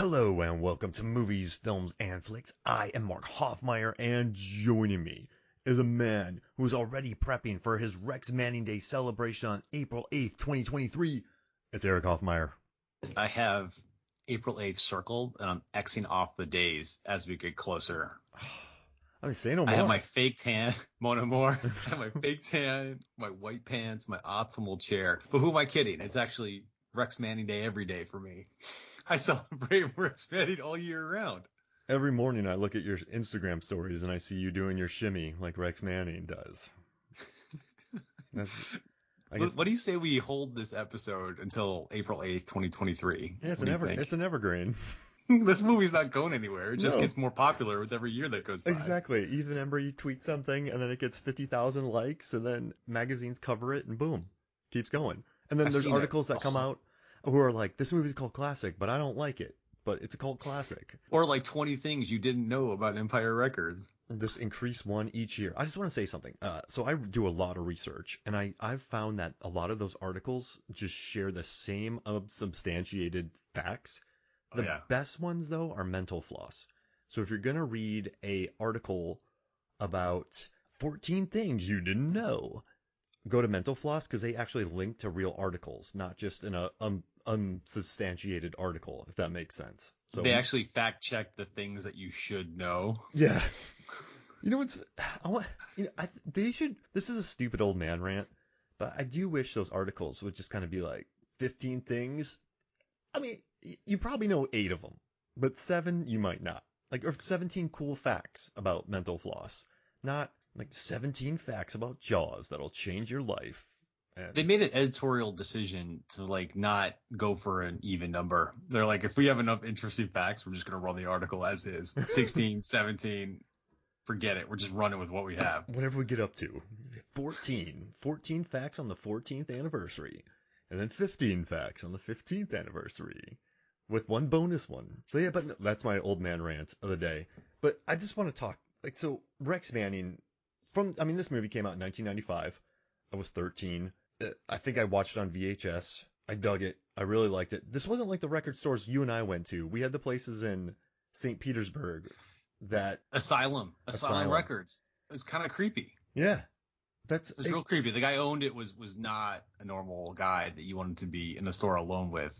Hello and welcome to Movies, Films, and Flicks. I am Mark Hoffmeyer, and joining me is a man who is already prepping for his Rex Manning Day celebration on April 8th, 2023. It's Erik Hoffmeyer. I have April 8th circled, and I'm Xing off the days as we get closer. I mean, say no more. I have my fake tan, more. I have my fake tan, my white pants, my optimal chair. But who am I kidding? It's actually Rex Manning Day every day for me. I celebrate Rex Manning all year round. Every morning I look at your Instagram stories and I see you doing your shimmy like Rex Manning does. What do you say we hold this episode until April 8th, 2023? Yeah, it's an evergreen. This movie's not going anywhere. It just gets more popular with every year that goes by. Exactly. Ethan Embry tweets something and then it gets 50,000 likes and then magazines cover it and boom, keeps going. And then there's articles that come out who are like, this movie's called classic, but I don't like it. But it's a cult classic. Or like 20 things you didn't know about Empire Records. Just increase one each year. I just want to say something. So I do a lot of research, and I've found that a lot of those articles just share the same unsubstantiated facts. The best ones, though, are mental floss. So if you're going to read a article about 14 things you didn't know, go to Mental Floss because they actually link to real articles, not just in a unsubstantiated article, if that makes sense. So they actually fact check the things that you should know. Yeah. You know what's they should. This is a stupid old man rant, but I do wish those articles would just kind of be like 15 things. I mean, you probably know 8 of them, but 7 you might not. Like, or 17 cool facts about Mental Floss, not like 17 facts about Jaws that'll change your life. And they made an editorial decision to like not go for an even number. They're like, if we have enough interesting facts, we're just going to run the article as is. 16, 17, forget it. We're just running with what we have. Whatever we get up to. 14 facts on the 14th anniversary. And then 15 facts on the 15th anniversary. With one bonus one. So yeah, but that's my old man rant of the day. But I just want to talk, like, so Rex Manning, this movie came out in 1995. I was 13. I think I watched it on VHS. I dug it. I really liked it. This wasn't like the record stores you and I went to. We had the places in St. Petersburg that... Asylum Records. It was kind of creepy. Yeah. It was real creepy. The guy who owned it was not a normal guy that you wanted to be in the store alone with.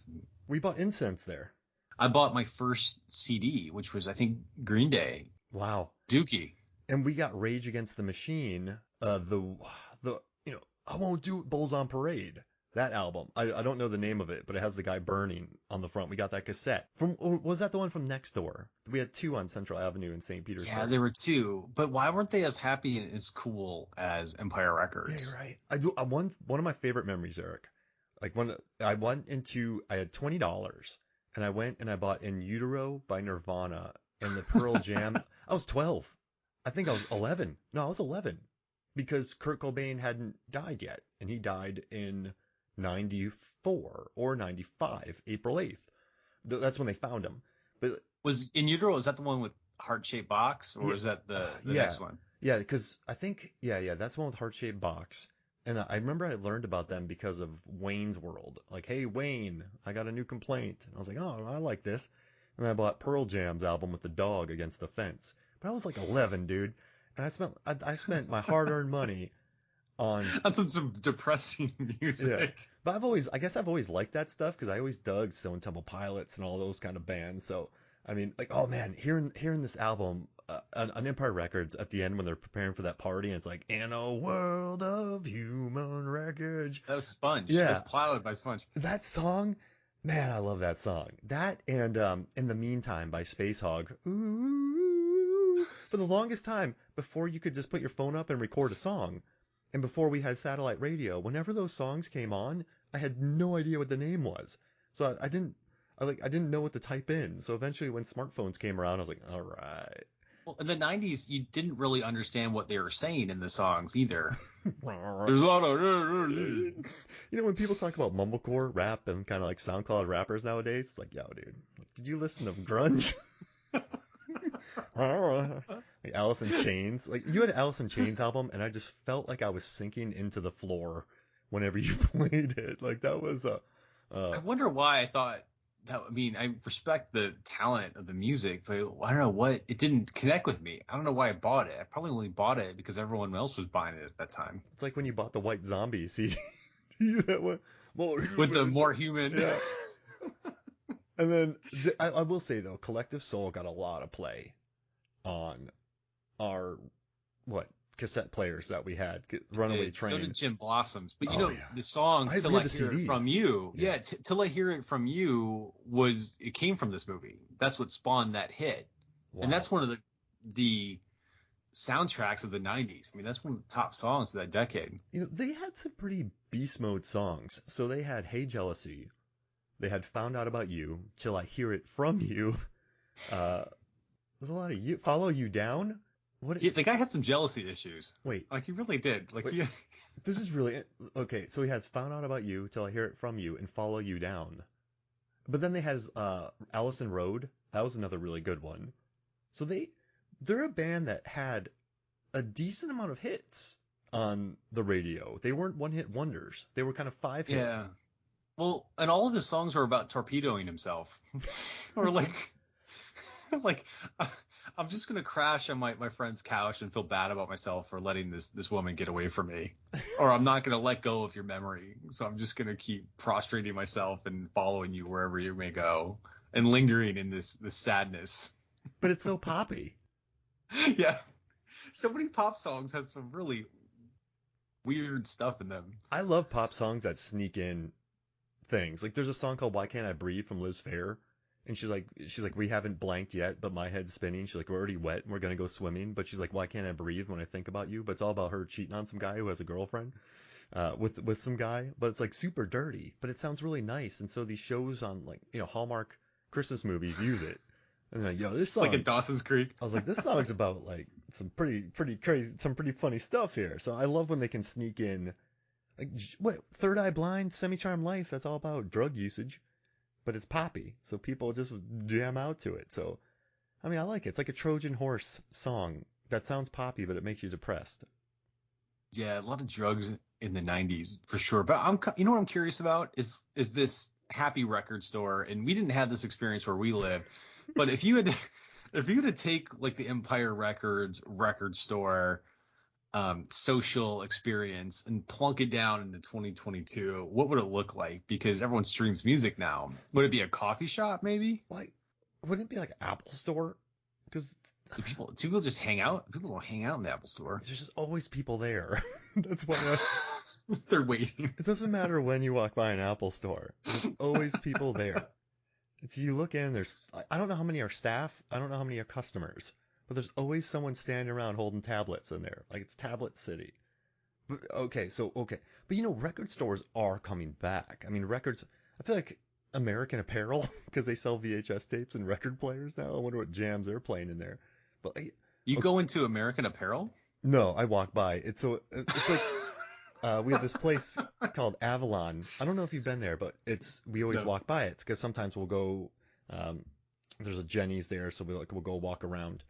We bought incense there. I bought my first CD, which was, I think, Green Day. Wow. Dookie. And we got Rage Against the Machine, I Won't Do It, Bulls on Parade. That album. I don't know the name of it, but it has the guy burning on the front. We got that cassette. Was that the one from next door? We had 2 on Central Avenue in St. Petersburg. Yeah, there were 2. But why weren't they as happy and as cool as Empire Records? Yeah, you're right. One of my favorite memories, Erik. Like when I had $20 and I went and I bought In Utero by Nirvana and the Pearl Jam. I was 12. I think I was 11. No, I was 11. Because Kurt Cobain hadn't died yet, and he died in 94 or 95, April 8th. That's when they found him. But was In Utero, is that the one with heart-shaped box, or is that the next one? Yeah, because I think, that's the one with heart-shaped box. And I remember I learned about them because of Wayne's World. Like, hey, Wayne, I got a new complaint. And I was like, oh, I like this. And I bought Pearl Jam's album with the dog against the fence. But I was like 11, dude. And I spent my hard-earned money on some depressing music. Yeah. But I've always liked that stuff because I always dug Stone Temple Pilots and all those kind of bands. So I mean, like, oh man, hearing this album on Empire Records at the end when they're preparing for that party, and it's like, in a world of human wreckage. That was Sponge. Yeah, that's Plowed by Sponge. That song, man, I love that song. That and In the Meantime by Space Hog. Ooh. For the longest time, before you could just put your phone up and record a song, and before we had satellite radio, whenever those songs came on, I had no idea what the name was. So I didn't know what to type in. So eventually when smartphones came around, I was like, all right. Well, in the 90s, you didn't really understand what they were saying in the songs either. There's a lot of... when people talk about mumblecore rap and kind of like SoundCloud rappers nowadays, it's like, yo, dude, did you listen to grunge? Like Alice in Chains. Like, you had an Alice in Chains album, and I just felt like I was sinking into the floor whenever you played it. Like, that was I wonder why I thought I mean, I respect the talent of the music, but I don't know what, it didn't connect with me. I don't know why I bought it. I probably only bought it because everyone else was buying it at that time. It's like when you bought the White Zombie CD. That one, more human. With the more human. Yeah. And then I will say though, Collective Soul got a lot of play on our cassette players that we had. Runaway Train. So did Jim Blossoms. But yeah. the song I Till I read the Hear It CDs. From You. Yeah, Till I Hear It From You it came from this movie. That's what spawned that hit. Wow. And that's one of the soundtracks of the 90s. I mean, that's one of the top songs of that decade. They had some pretty beast mode songs. So they had Hey Jealousy. They had Found Out About You, Till I Hear It From You. There's a lot of you. Follow You Down. The guy had some jealousy issues. Wait. Like, he really did. Like, Wait. This is really okay. So he has Found Out About You, Till I Hear It From You, and Follow You Down. But then they had Allison Road. That was another really good one. So they're a band that had a decent amount of hits on the radio. They weren't one-hit wonders. They were kind of 5-hit. Yeah. Well, and all of his songs were about torpedoing himself. Or like I'm just gonna crash on my friend's couch and feel bad about myself for letting this woman get away from me, or I'm not gonna let go of your memory, so I'm just gonna keep prostrating myself and following you wherever you may go, and lingering in this sadness. But it's so poppy. Yeah, so many pop songs have some really weird stuff in them. I love pop songs that sneak in things. Like there's a song called Why Can't I Breathe from Liz Phair. And she's like, we haven't blanked yet, but my head's spinning. She's like, we're already wet and we're going to go swimming. But she's like, why can't I breathe when I think about you? But it's all about her cheating on some guy who has a girlfriend with some guy. But it's like super dirty, but it sounds really nice. And so these shows on like, Hallmark Christmas movies use it. And they're like, this song. Like in Dawson's Creek. I was like, this song's about like some pretty crazy, some pretty funny stuff here. So I love when they can sneak in, like, what, Third Eye Blind, Semi-Charmed Life. That's all about drug usage. But it's poppy, so people just jam out to it. So, I mean, I like it. It's like a Trojan horse song that sounds poppy, but it makes you depressed. Yeah, a lot of drugs in the 90s for sure. But what I'm curious about is this Happy record store, and we didn't have this experience where we lived. But if you had to take like the Empire Records record store social experience and plunk it down into 2022, what would it look like? Because everyone streams music now. Would it be a coffee shop maybe? Like, wouldn't it be like an Apple store? Because people just hang out. People don't hang out in the Apple store. There's just always people there. That's why they're waiting. It doesn't matter when you walk by an Apple store. There's always people there. It's, you look in, I don't know how many are staff. I don't know how many are customers. But there's always someone standing around holding tablets in there. Like, it's tablet city. But, okay. But record stores are coming back. I mean, I feel like American Apparel, because they sell VHS tapes and record players now. I wonder what jams they're playing in there. But you go into American Apparel? No, I walk by. It's like, we have this place called Avalon. I don't know if you've been there, but we always walk by it because sometimes we'll go, there's a Jenny's there. So we'll go walk around.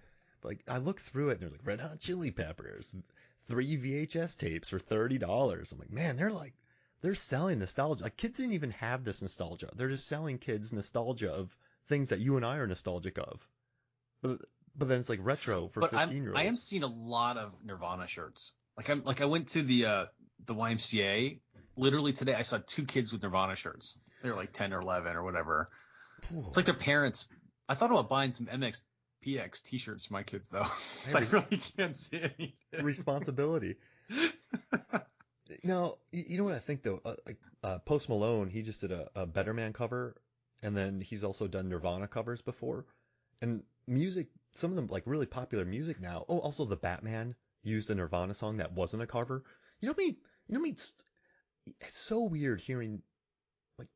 Like, I look through it and there's like Red Hot Chili Peppers, 3 VHS tapes for $30. I'm like, man, they're selling nostalgia. Like, kids didn't even have this nostalgia. They're just selling kids nostalgia of things that you and I are nostalgic of. But then it's like retro for 15-year-olds. I am seeing a lot of Nirvana shirts. I went to the YMCA literally today. I saw 2 kids with Nirvana shirts. They're like 10 or 11 or whatever. Ooh. It's like their parents. I thought about buying some MXPX t-shirts for my kids though. So I really can't see anything. Responsibility. Now, you know what I think though? Post Malone, he just did a Better Man cover, and then he's also done Nirvana covers before. And music, some of them like really popular music now. Oh, also the Batman used a Nirvana song that wasn't a cover. You know what I mean? It's so weird hearing like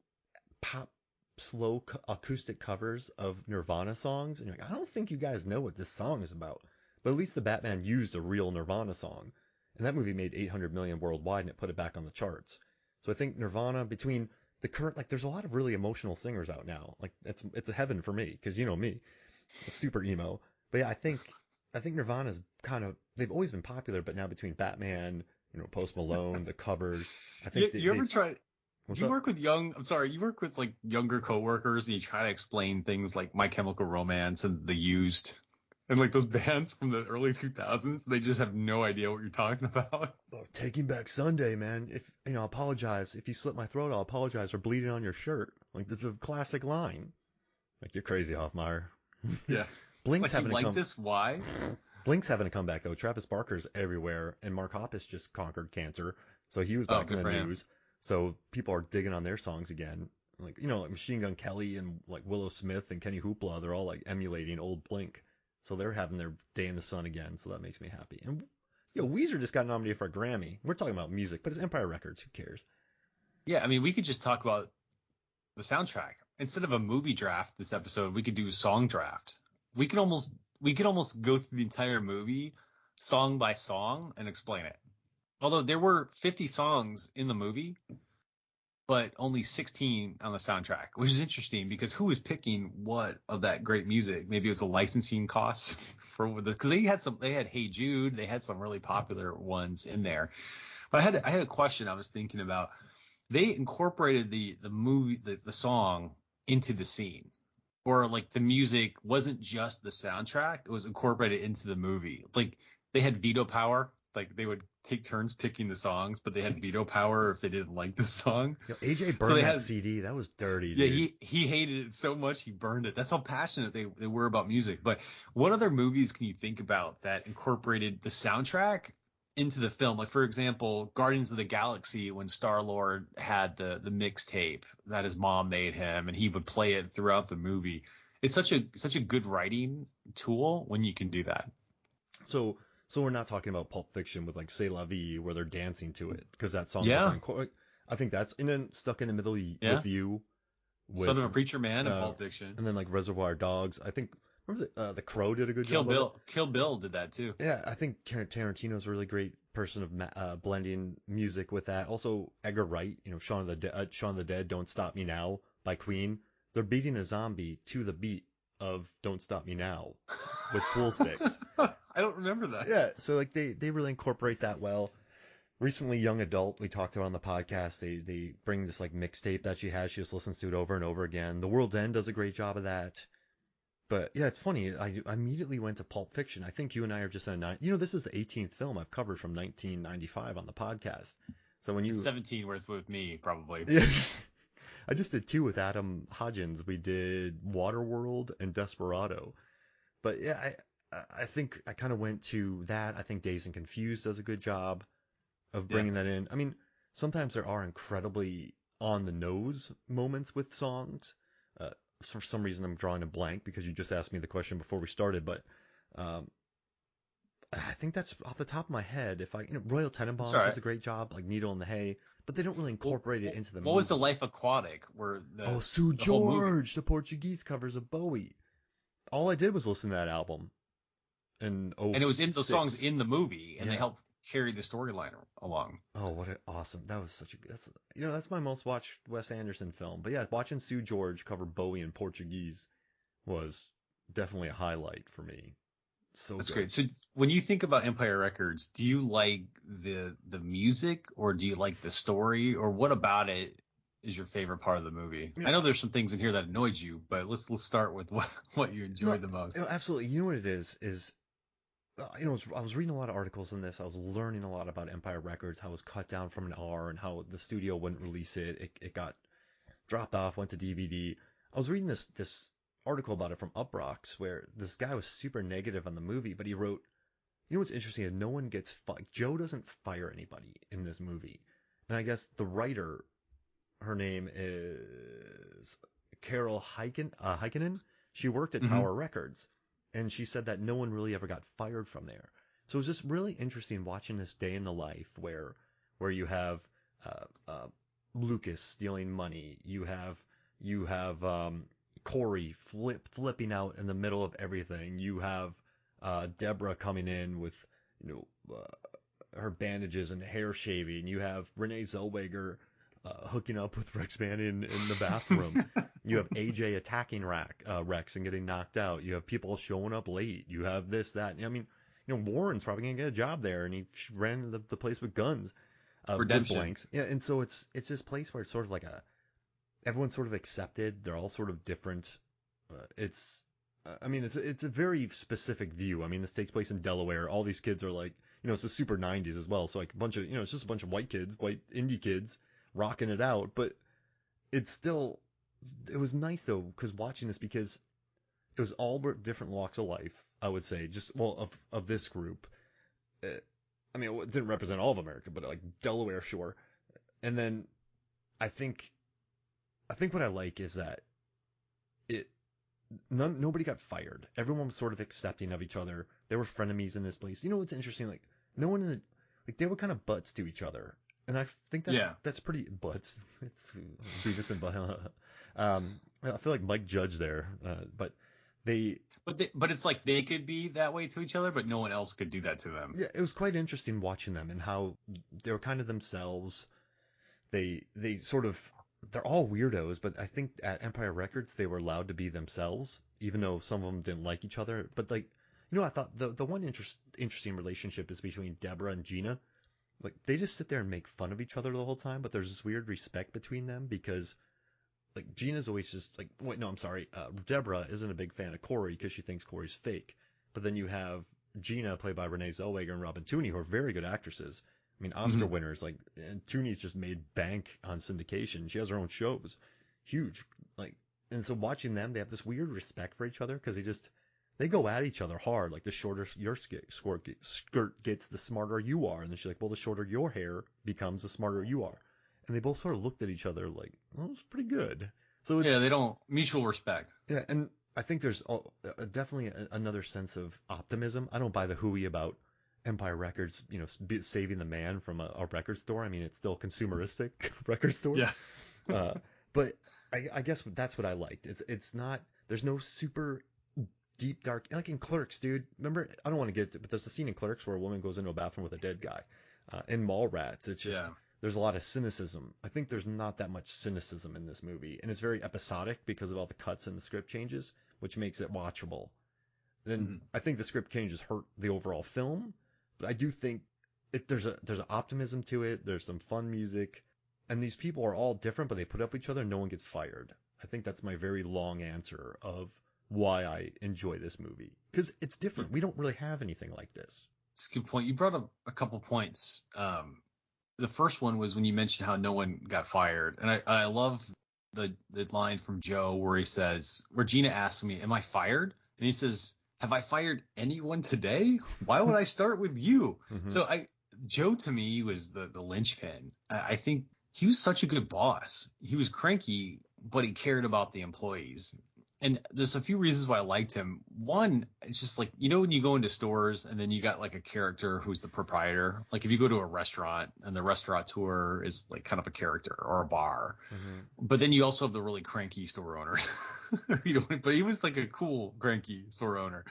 pop slow acoustic covers of Nirvana songs, and you're like, I don't think you guys know what this song is about. But at least the Batman used a real Nirvana song, and that movie made 800 million worldwide, and it put it back on the charts. So I think Nirvana, between the current, like, there's a lot of really emotional singers out now. Like, it's a heaven for me, because you know me, super emo. But yeah, I think Nirvana's kind of, they've always been popular, but now between Batman, Post Malone, the covers, I think you ever try What's Do you up? work with you work with like younger coworkers and you try to explain things like My Chemical Romance and The Used and like those bands from the early 2000s? They just have no idea what you're talking about. Oh, Taking Back Sunday, man. If I'll apologize. If you slit my throat, I'll apologize for bleeding on your shirt. Like, this is a classic line. Like, you're crazy, Hoffmeyer. Yeah. Blink's Like, you having to like come. this? Why? Blink's having to come back though. Travis Barker's everywhere, and Mark Hoppus just conquered cancer, so he was Oh, back in good the for him. news. So people are digging on their songs again. Like, like Machine Gun Kelly and like Willow Smith and Kenny Hoopla, they're all like emulating old Blink. So they're having their day in the sun again. So that makes me happy. And Weezer just got nominated for a Grammy. We're talking about music, but it's Empire Records. Who cares? Yeah, I mean, we could just talk about the soundtrack. Instead of a movie draft this episode, we could do a song draft. We could almost go through the entire movie song by song and explain it. Although there were 50 songs in the movie, but only 16 on the soundtrack, which is interesting because who was picking what of that great music? Maybe it was a licensing cost because they had Hey Jude, they had some really popular ones in there. But I had a question I was thinking about. They incorporated the movie, the song into the scene, or like the music wasn't just the soundtrack, it was incorporated into the movie. Like they had veto power, like they would take turns picking the songs, but they had veto power if they didn't like the song. AJ burned that CD. That was dirty, Yeah, dude. he hated it so much he burned it. That's how passionate they were about music. But what other movies can you think about that incorporated the soundtrack into the film? Like, for example, Guardians of the Galaxy, when Star-Lord had the mixtape that his mom made him and he would play it throughout the movie. It's such a good writing tool when you can do that. So we're not talking about Pulp Fiction with like C'est La Vie where they're dancing to it because that song Yeah. wasn't. I think that's Stuck in the Middle Yeah. with You. Son of a Preacher Man and Pulp Fiction. And then like Reservoir Dogs. I think remember the Crow did a good Kill job. Bill. Kill Bill did that too. Yeah, I think Tarantino's a really great person of blending music with that. Also, Edgar Wright, Shaun of the Dead, Don't Stop Me Now by Queen. They're beating a zombie to the beat of Don't Stop Me Now with pool sticks. I don't remember that. Yeah, so like they really incorporate that well. Recently, Young Adult, we talked about on the podcast, they bring this like mixtape that she has. She just listens to it over and over again. The World's End does a great job of that. But yeah, it's funny. I immediately went to Pulp Fiction. I think you and I are just on this is the 18th film I've covered from 1995 on the podcast. So when you 17 worth with me probably. Yeah. I just did 2 with Adam Hodgins. We did Waterworld and Desperado. But yeah, I think I kind of went to that. I think Dazed and Confused does a good job of bringing that in. I mean, sometimes there are incredibly on the nose moments with songs. For some reason, I'm drawing a blank because you just asked me the question before we started. But I think that's off the top of my head. Royal Tenenbaums does a great job, like Needle in the Hay, but they don't really incorporate it into the movie. What was The Life Aquatic? Where Sue George, the Portuguese covers of Bowie. All I did was listen to that album. And it was in the songs in the movie, and they helped carry the storyline along. Oh, what an awesome! That was that's my most watched Wes Anderson film. But yeah, watching Sue George cover Bowie in Portuguese was definitely a highlight for me. That's great. So when you think about Empire Records, do you like the music or do you like the story, or what about it is your favorite part of the movie? I know there's some things in here that annoyed you, but let's start with what you enjoyed the most. Absolutely. You know what it is I was reading a lot of articles on this. I was learning a lot about Empire Records, how it was cut down from an R and how the studio wouldn't release it. It got dropped off, went to DVD. I was reading this article about it from Uproxx where this guy was super negative on the movie, but he wrote, what's interesting is no one gets Joe doesn't fire anybody in this movie. And I guess the writer, her name is Carol Heikkinen. She worked at Tower Records. And she said that no one really ever got fired from there. So it was just really interesting watching this day in the life where you have Lucas stealing money. You have Corey flipping out in the middle of everything. You have Deborah coming in with her bandages and hair shaving. You have Renée Zellweger hooking up with Rex Manning in the bathroom. You have AJ attacking Rex and getting knocked out. You have people showing up late. You have this, that. I mean, Warren's probably going to get a job there, and he ran the place with guns. with blanks. Yeah, and so it's this place where it's sort of like everyone's sort of accepted. They're all sort of different. It's a very specific view. I mean, this takes place in Delaware. All these kids are like, it's the super 90s as well. So like a bunch of, it's just a bunch of white kids, white indie kids rocking it out. But it was nice though, because watching this, because it was all different walks of life, I would say, of this group. It didn't represent all of America, but like Delaware, sure. And then I think what I like is that nobody got fired. Everyone was sort of accepting of each other. They were frenemies in this place. What's interesting? Like no one they were kind of butts to each other, and I think that's pretty butts. It's Beavis and Butt. I feel like Mike Judge there, but they. But it's like they could be that way to each other, but no one else could do that to them. Yeah, it was quite interesting watching them and how they were kind of themselves. They sort of. They're all weirdos, but I think at Empire Records they were allowed to be themselves, even though some of them didn't like each other. But like, I thought the one interesting relationship is between Deborah and Gina. Like they just sit there and make fun of each other the whole time, but there's this weird respect between them because, like, Gina's always just like, wait, no, I'm sorry, Deborah isn't a big fan of Corey because she thinks Corey's fake. But then you have Gina, played by Renée Zellweger and Robin Tunney, who are very good actresses. I mean, Oscar winners, like, and Tooney's just made bank on syndication. She has her own shows. Huge. Like, and so watching them, they have this weird respect for each other because they go at each other hard. Like, the shorter your skirt gets, the smarter you are. And then she's like, well, the shorter your hair becomes, the smarter you are. And they both sort of looked at each other like, well, it's pretty good. So they don't mutual respect. Yeah, and I think there's definitely another sense of optimism. I don't buy the hooey about Empire Records, saving the man from a record store. I mean, it's still a consumeristic record store. Yeah. But I guess that's what I liked. It's not, there's no super deep, dark, like in Clerks, dude. Remember, I don't want to get to, but there's a scene in Clerks where a woman goes into a bathroom with a dead guy. In Mallrats, it's just, there's a lot of cynicism. I think there's not that much cynicism in this movie. And it's very episodic because of all the cuts and the script changes, which makes it watchable. Then I think the script changes hurt the overall film. But I do think there's an optimism to it. There's some fun music, and these people are all different, but they put up with each other. And no one gets fired. I think that's my very long answer of why I enjoy this movie, because it's different. We don't really have anything like this. It's a good point. You brought up a couple points. The first one was when you mentioned how no one got fired, and I love the line from Joe where Gina asks me, "Am I fired?" And he says, "Have I fired anyone today? Why would I start with you?" So Joe to me was the linchpin. I think he was such a good boss. He was cranky, but he cared about the employees. And there's a few reasons why I liked him. One, it's just like, when you go into stores and then you got like a character who's the proprietor. Like if you go to a restaurant and the restaurateur is like kind of a character, or a bar. But then you also have the really cranky store owner. But he was like a cool, cranky store owner.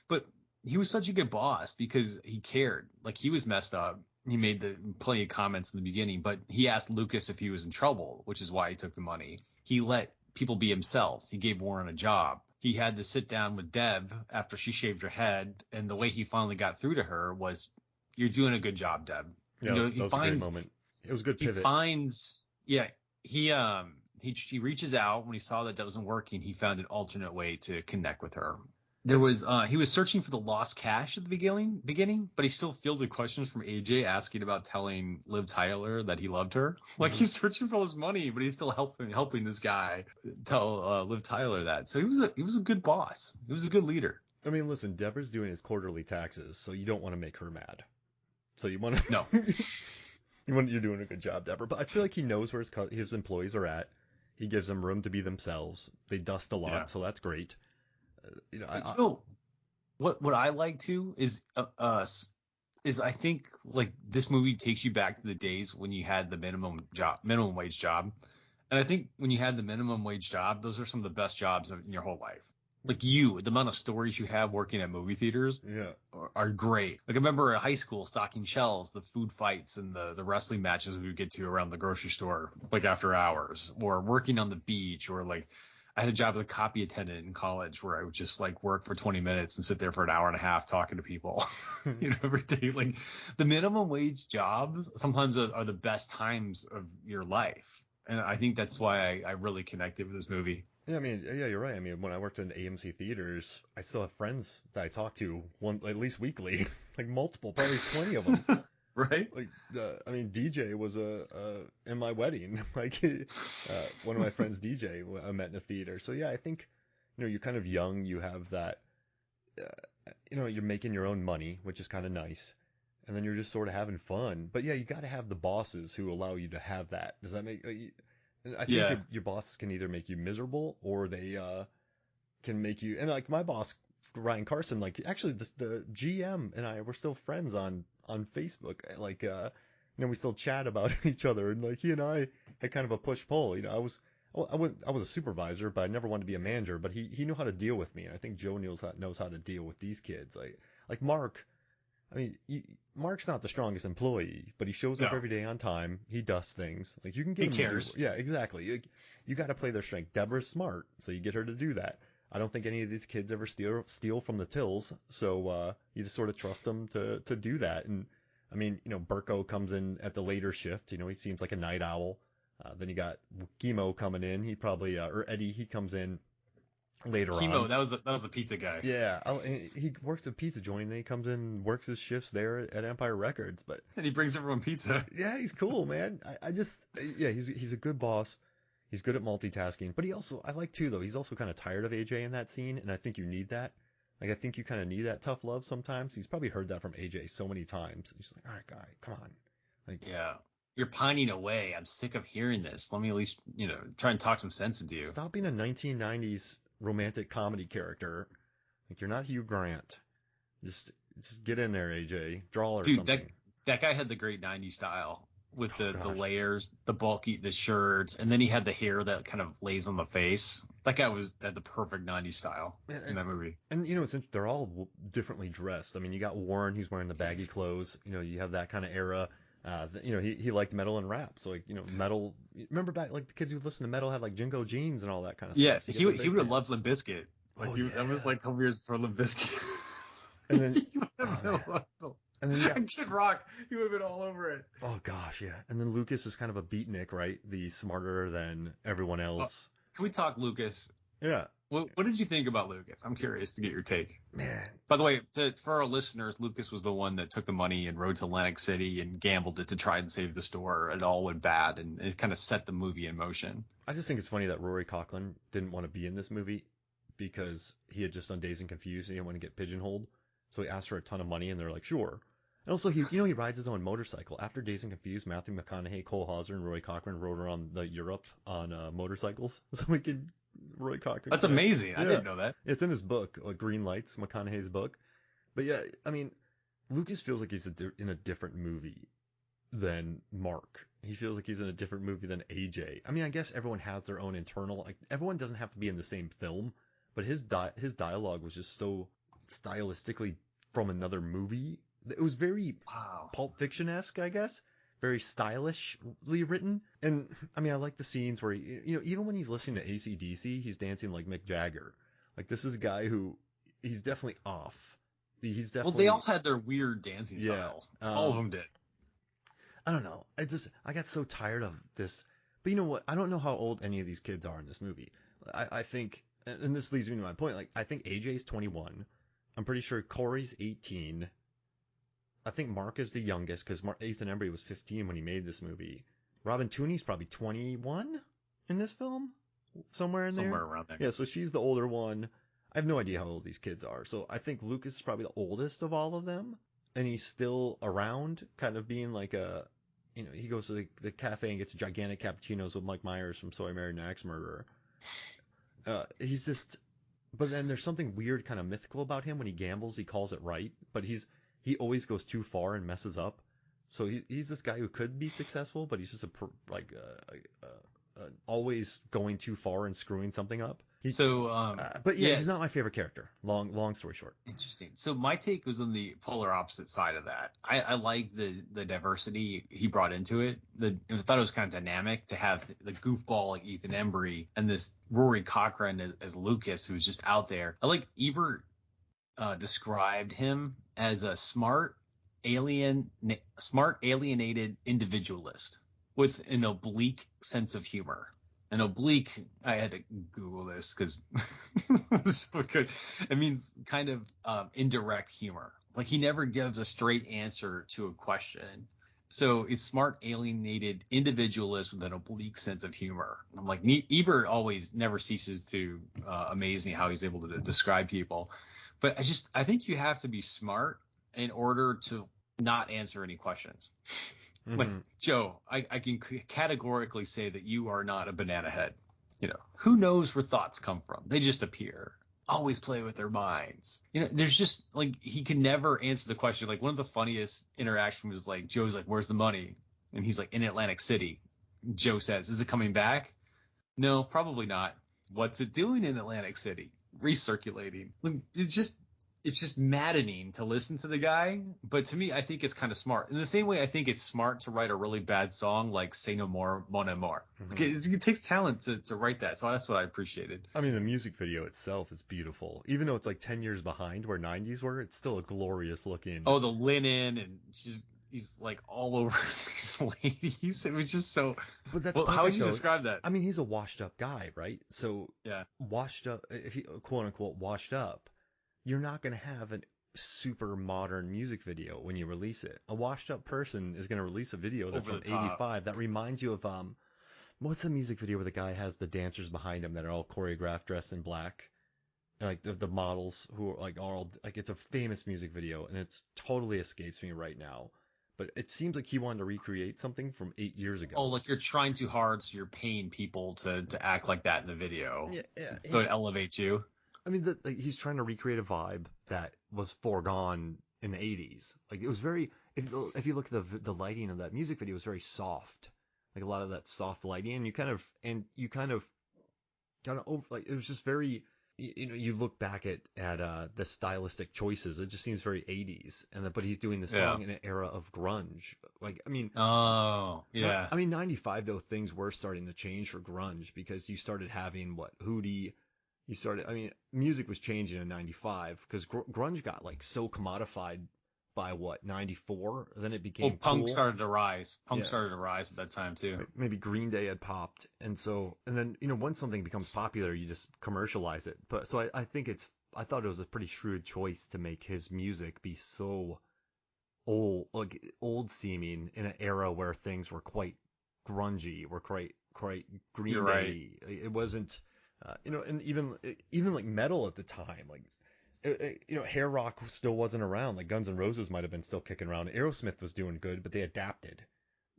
But he was such a good boss because he cared. Like he was messed up. He made plenty of comments in the beginning, but he asked Lucas if he was in trouble, which is why he took the money. He let people be themselves. He gave Warren a job. He had to sit down with Deb after she shaved her head, and the way he finally got through to her was, "You're doing a good job, Deb." Yeah, that was a great moment. It was a good pivot. He reaches out when he saw that wasn't working. He found an alternate way to connect with her. He was searching for the lost cash at the beginning, but he still fielded questions from AJ asking about telling Liv Tyler that he loved her. Like he's searching for all his money, but he's still helping this guy tell Liv Tyler that. So he was a good boss. He was a good leader. I mean, listen, Deborah's doing his quarterly taxes, so you don't want to make her mad. So you want to no. You're doing a good job, Deborah. But I feel like he knows where his employees are at. He gives them room to be themselves. They dust a lot, so that's great. What I like too is I think like this movie takes you back to the days when you had the minimum wage job, and I think when you had the minimum wage job, those are some of the best jobs in your whole life. Like the amount of stories you have working at movie theaters are great. Like I remember in high school stocking shelves, the food fights and the wrestling matches we would get to around the grocery store, like after hours, or working on the beach, or like I had a job as a copy attendant in college where I would just like work for 20 minutes and sit there for an hour and a half talking to people, every day. Like the minimum wage jobs sometimes are the best times of your life. And I think that's why I really connected with this movie. Yeah, I mean, yeah, you're right. I mean, when I worked in AMC theaters, I still have friends that I talk to at least weekly, like multiple, probably 20 of them. Right? Like, I mean, DJ was in my wedding. Like, one of my friends, DJ, I met in a theater. So yeah, I think, you're kind of young. You have that, you're making your own money, which is kind of nice, and then you're just sort of having fun. But yeah, you got to have the bosses who allow you to have that. Does that make? I think Yeah. your bosses can either make you miserable or they can make you. And like my boss, Ryan Carson, like actually the GM and I were still friends on Facebook. Like we still chat about each other, and like he and I had kind of a push pull. I was a supervisor, but I never wanted to be a manager. But he knew how to deal with me, and I think Joe knows how to deal with these kids. Like Mark. I mean, Mark's not the strongest employee, but he shows up No. every day on time. He does things. Like you can get He him cares. to do. Yeah, exactly. You got to play their strength. Deborah's smart, so you get her to do that. I don't think any of these kids ever steal from the tills, so you just sort of trust them to do that. And I mean, Burko comes in at the later shift. He seems like a night owl. Then you got Chemo coming in. He probably or Eddie. He comes in later Chemo, on. that was the pizza guy. Yeah, he works at pizza joint. And then he comes in, and works his shifts there at Empire Records. But And he brings everyone pizza. yeah, he's cool, man. He's a good boss. He's good at multitasking. But I like too though. He's also kind of tired of AJ in that scene, and I think you need that. Like I think you kind of need that tough love sometimes. He's probably heard that from AJ so many times. He's like, all right, guy, come on. Like, Yeah. You're pining away. I'm sick of hearing this. Let me at least, try and talk some sense into you. stop being a 1990s romantic comedy character. Like you're not Hugh Grant. Just get in there, AJ. Draw or Dude, something. that guy had the great 90s style with the gosh. layers, the bulky, the shirt, and then he had the hair that kind of lays on the face. That guy had the perfect 90s style in that movie. And they're all differently dressed. I mean, you got Warren, who's wearing the baggy clothes. You have that kind of era. He liked metal and rap. So like, metal. Remember back, like the kids who listened to metal had like Jingo jeans and all that kind of Yeah, stuff. So he would have loved Limp Bizkit. Like that was yeah. like a couple years before Limp Bizkit. And then, And then you got Kid Rock. He would have been all over it. Oh gosh, yeah. And then Lucas is kind of a beatnik, right? The smarter than everyone else. Can we talk Lucas? Yeah. What did you think about Lucas? I'm curious to get your take. Man. By the way, for our listeners, Lucas was the one that took the money and rode to Atlantic City and gambled it to try and save the store. It all went bad, and it kind of set the movie in motion. I just think it's funny that Rory Coughlin didn't want to be in this movie because he had just done Dazed and Confused and he didn't want to get pigeonholed. So he asked for a ton of money, and they're like, sure. And also, he rides his own motorcycle. After Dazed and Confused, Matthew McConaughey, Cole Hauser, and Roy Cochran rode around Europe on motorcycles. So we could, Roy Cochran. That's amazing. Yeah. I didn't know that. It's in his book, like Green Lights, McConaughey's book. But yeah, I mean, Lucas feels like he's in a different movie than Mark. He feels like he's in a different movie than AJ. I mean, I guess everyone has their own internal, like everyone doesn't have to be in the same film, but his dialogue was just so stylistically from another movie. It was very Pulp Fiction-esque, I guess. Very stylishly written. And I mean, I like the scenes where even when he's listening to AC/DC, he's dancing like Mick Jagger. Like this is a guy who he's definitely off. He's definitely. Well, they all had their weird dancing styles. All of them did. I don't know. I got so tired of this. But you know what? I don't know how old any of these kids are in this movie. I think, and this leads me to my point. Like I think AJ's 21. I'm pretty sure Corey's 18. I think Mark is the youngest because Ethan Embry was 15 when he made this movie. Robin Tooney's probably 21 in this film, somewhere in there. Somewhere around there. Yeah, so she's the older one. I have no idea how old these kids are. So I think Lucas is probably the oldest of all of them, and he's still around, kind of being like a, he goes to the cafe and gets gigantic cappuccinos with Mike Myers from So I Married an Axe Murderer. He's just, but then there's something weird, kind of mythical about him. When he gambles, he calls it right, but he always goes too far and messes up. So he's this guy who could be successful, but he's just always going too far and screwing something up. But yeah, yes. he's not my favorite character. Long story short. Interesting. So my take was on the polar opposite side of that. I like the diversity he brought into it. I thought it was kind of dynamic to have the goofball like Ethan Embry and this Rory Cochrane as Lucas, who's just out there. I like Ebert described him as a smart alienated individualist with an oblique sense of humor. An oblique, I had to Google this because it's so good. It means kind of indirect humor. Like he never gives a straight answer to a question. So he's smart, alienated individualist with an oblique sense of humor. I'm like, Ebert always never ceases to amaze me how he's able to describe people. But I think you have to be smart in order to not answer any questions. Mm-hmm. Like, Joe, I can categorically say that you are not a banana head. You know, who knows where thoughts come from? They just appear. Always play with their minds. You know, there's just like, he can never answer the question. Like one of the funniest interactions was like, Joe's like, where's the money? And he's like, in Atlantic City. Joe says, is it coming back? No, probably not. What's it doing in Atlantic City? Recirculating. It's just maddening to listen to the guy. But to me, I think it's kind of smart. In the same way, I think it's smart to write a really bad song like Say No More, Mon Amour. Mm-hmm. It takes talent to write that. So that's what I appreciated. I mean, the music video itself is beautiful. Even though it's like 10 years behind where 90s were, it's still a glorious looking. Oh, the linen and he's like all over these ladies. It was just so. But that's how would you describe that? I mean, he's a washed up guy, right? So yeah, washed up, if he quote unquote washed up, you're not going to have a super modern music video when you release it. A washed up person is going to release a video that's from 85 that reminds you of what's the music video where the guy has the dancers behind him that are all choreographed, dressed in black, and like the models who are like all like, it's a famous music video and it's totally escapes me right now. But it seems like he wanted to recreate something from 8 years ago. Oh, like you're trying too hard, so you're paying people to act like that in the video. Yeah. So it elevates you. I mean, he's trying to recreate a vibe that was foregone in the 80s. Like it was very, if you look at the lighting of that music video, it was very soft, like a lot of that soft lighting, and you kind of over, like it was just very, you know, you look back at the stylistic choices, it just seems very 80s, but he's doing the song in an era of grunge. Like I mean, oh yeah, I mean 95 though, things were starting to change for grunge because you started having Hootie. Music was changing in 95 because grunge got like so commodified by 94, then it became punk cool. started to rise. Started to rise at that time too. Maybe Green Day had popped, and then, you know, once something becomes popular, you just commercialize it. But so I thought it was a pretty shrewd choice to make his music be so old seeming in an era where things were quite grungy, were quite Green You're Day. Right. It wasn't. You know, and even like metal at the time, like, you know, hair rock still wasn't around. Like Guns N' Roses might have been still kicking around. Aerosmith was doing good, but they adapted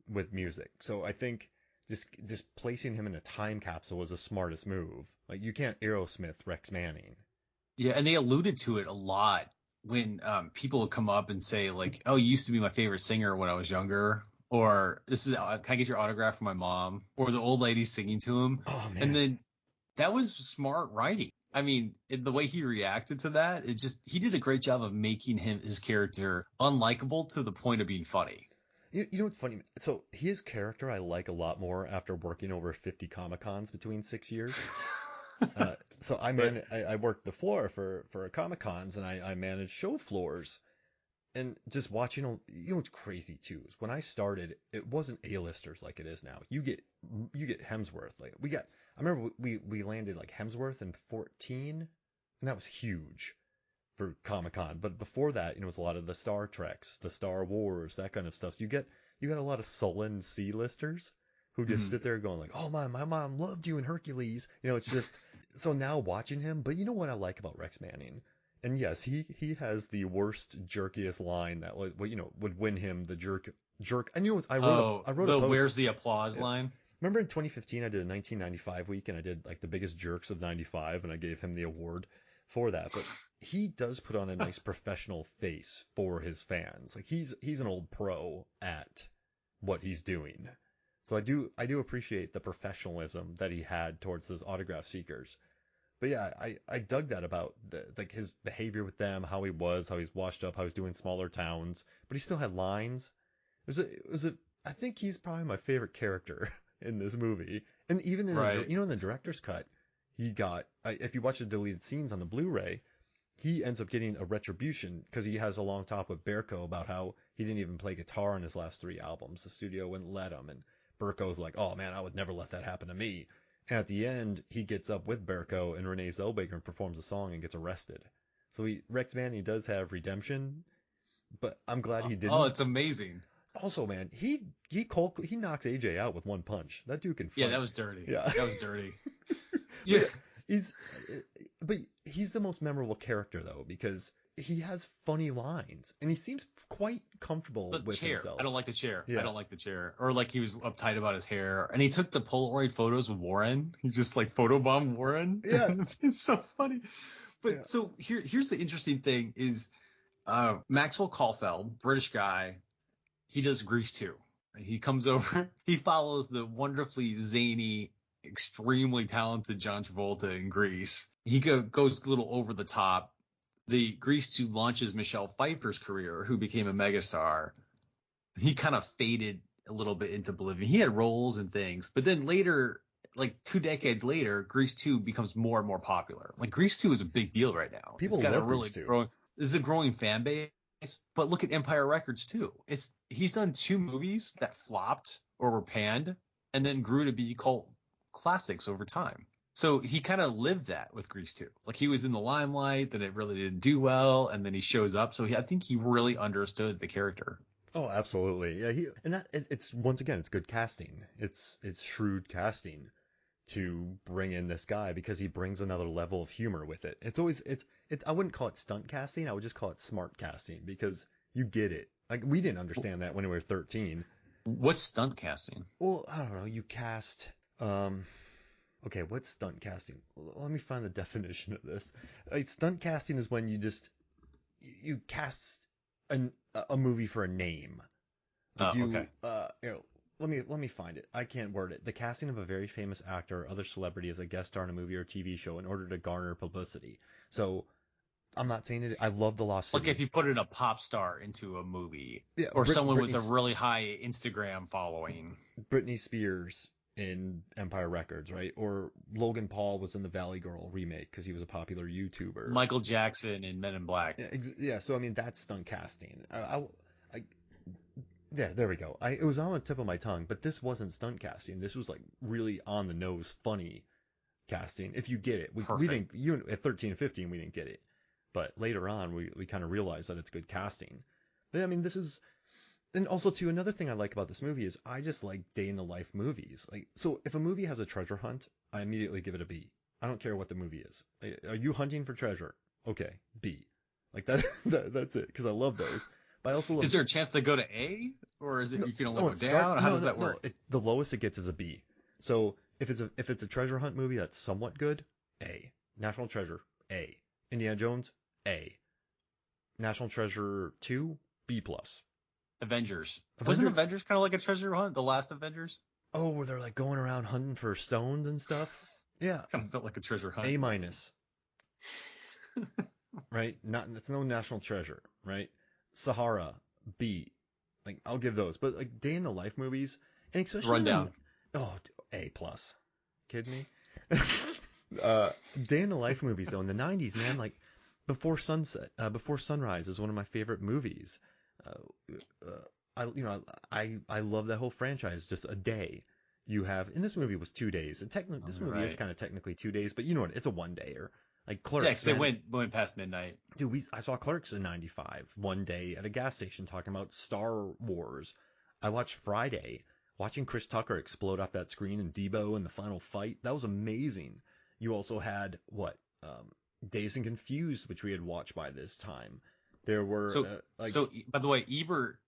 with music. So I think just placing him in a time capsule was the smartest move. Like you can't Aerosmith Rex Manning. Yeah, and they alluded to it a lot when people would come up and say like, "Oh, you used to be my favorite singer when I was younger," or "This is can I get your autograph from my mom?" Or the old lady singing to him. Oh man. And then that was smart writing. I mean, the way he reacted to that, he did a great job of making his character unlikable to the point of being funny. You know what's funny? So his character I like a lot more after working over 50 Comic-Cons between 6 years. So I worked the floor for Comic-Cons, and I managed show floors. And just watching, you know what's crazy too is when I started, it wasn't A-listers like it is now. You get Hemsworth. Like I remember we landed like Hemsworth in 14, and that was huge for Comic-Con. But before that, you know, it was a lot of the Star Treks, the Star Wars, that kind of stuff. So you got a lot of sullen C-listers who just sit there going like, oh my mom loved you in Hercules. You know, it's just so now watching him. But you know what I like about Rex Manning? And yes, he has the worst, jerkiest line that would win him the jerk. And you know what? I wrote a post. Where's the applause line? Remember in 2015 I did a 1995 week and I did like the biggest jerks of 95 and I gave him the award for that. But he does put on a nice professional face for his fans. Like he's an old pro at what he's doing. So I do appreciate the professionalism that he had towards those autograph seekers. But yeah, I dug that about like his behavior with them, how he's washed up, how he's doing smaller towns, but he still had lines. I think he's probably my favorite character in this movie. And even in Right. in the director's cut, he got, if you watch the deleted scenes on the Blu-ray, he ends up getting a retribution because he has a long talk with Berko about how he didn't even play guitar on his last 3 albums. The studio wouldn't let him, and Berko's like, "Oh man, I would never let that happen to me." And at the end, he gets up with Berko and Renée Zellweger and performs a song and gets arrested. So Rex Manning does have redemption, but I'm glad he didn't. Oh, it's amazing. Also, man, he knocks AJ out with one punch. That dude can fight. Yeah, that was dirty. Yeah. That was dirty. Yeah. Yeah. But he's the most memorable character though, because he has funny lines and he seems quite comfortable with himself. I don't like the chair. Yeah. I don't like the chair. Or like he was uptight about his hair. And he took the Polaroid photos with Warren. He just like photobombed Warren. Yeah. It's so funny. But Yeah. so here's the interesting thing is Maxwell Caulfield, British guy, he does Grease too. He comes over, he follows the wonderfully zany, extremely talented John Travolta in Grease. He goes a little over the top. The Grease 2 launches Michelle Pfeiffer's career, who became a megastar. He kind of faded a little bit into oblivion. He had roles and things, but then later, like 2 decades later, Grease 2 becomes more and more popular. Like Grease 2 is a big deal right now. People it's got love a really Grease 2. growing. This is a growing fan base. But look at Empire Records too. He's done 2 movies that flopped or were panned, and then grew to be cult classics over time. So he kind of lived that with Grease 2. Like he was in the limelight, then it really didn't do well, and then he shows up. So I think he really understood the character. Oh, absolutely. Yeah, it's once again, it's good casting. It's shrewd casting to bring in this guy because he brings another level of humor with it. I wouldn't call it stunt casting. I would just call it smart casting because you get it. Like we didn't understand that when we were 13. What's stunt casting? Well, I don't know. You cast. Okay, what's stunt casting? Let me find the definition of this. Stunt casting is when you cast a movie for a name. Like Okay. Let me find it. I can't word it. The casting of a very famous actor or other celebrity as a guest star in a movie or TV show in order to garner publicity. So I'm not saying it. I love The Lost City. Like if you put in a pop star into a movie, Yeah, or someone with a really high Instagram following. Britney Spears in Empire Records, right? Or Logan Paul was in the Valley Girl remake because he was a popular YouTuber. Michael Jackson in Men in Black. Yeah, so I mean that's stunt casting. Yeah, there we go. It was on the tip of my tongue, but this wasn't stunt casting. This was like really on the nose, funny casting. If you get it, we didn't. At 13 and 15, we didn't get it, but later on, we kind of realized that it's good casting. But I mean, this is, and also too, another thing I like about this movie is I just like day in the life movies. Like, so if a movie has a treasure hunt, I immediately give it a B. I don't care what the movie is. Are you hunting for treasure? Okay, B. Like that's it because I love those. But I also love, is there a chance to go to A, or is it you can only go down? How does that work? The lowest it gets is a B. So if it's a treasure hunt movie that's somewhat good, A. National Treasure, A. Indiana Jones, A. National Treasure 2, B+. Avengers. Wasn't Avengers kind of like a treasure hunt? The last Avengers? Oh, where they're like going around hunting for stones and stuff? Yeah. Kind of felt like a treasure hunt. A-. Right? It's no National Treasure, right? Sahara, B. Like, I'll give those. But like day in the life movies, and especially Rundown. A+. Kidding me? Day in the life movies though in the 90s, man, like Before Sunrise is one of my favorite movies. I love that whole franchise. Just a day. You have, and this movie was 2 days. And this movie is kind of technically 2 days, but you know what? It's a one-dayer. Like Clerks. Yeah, because they went past midnight. Dude, I saw Clerks in '95 one day at a gas station talking about Star Wars. I watched Friday, watching Chris Tucker explode off that screen and Debo in the final fight. That was amazing. You also had Dazed and Confused, which we had watched by this time. There were so by the way, Ebert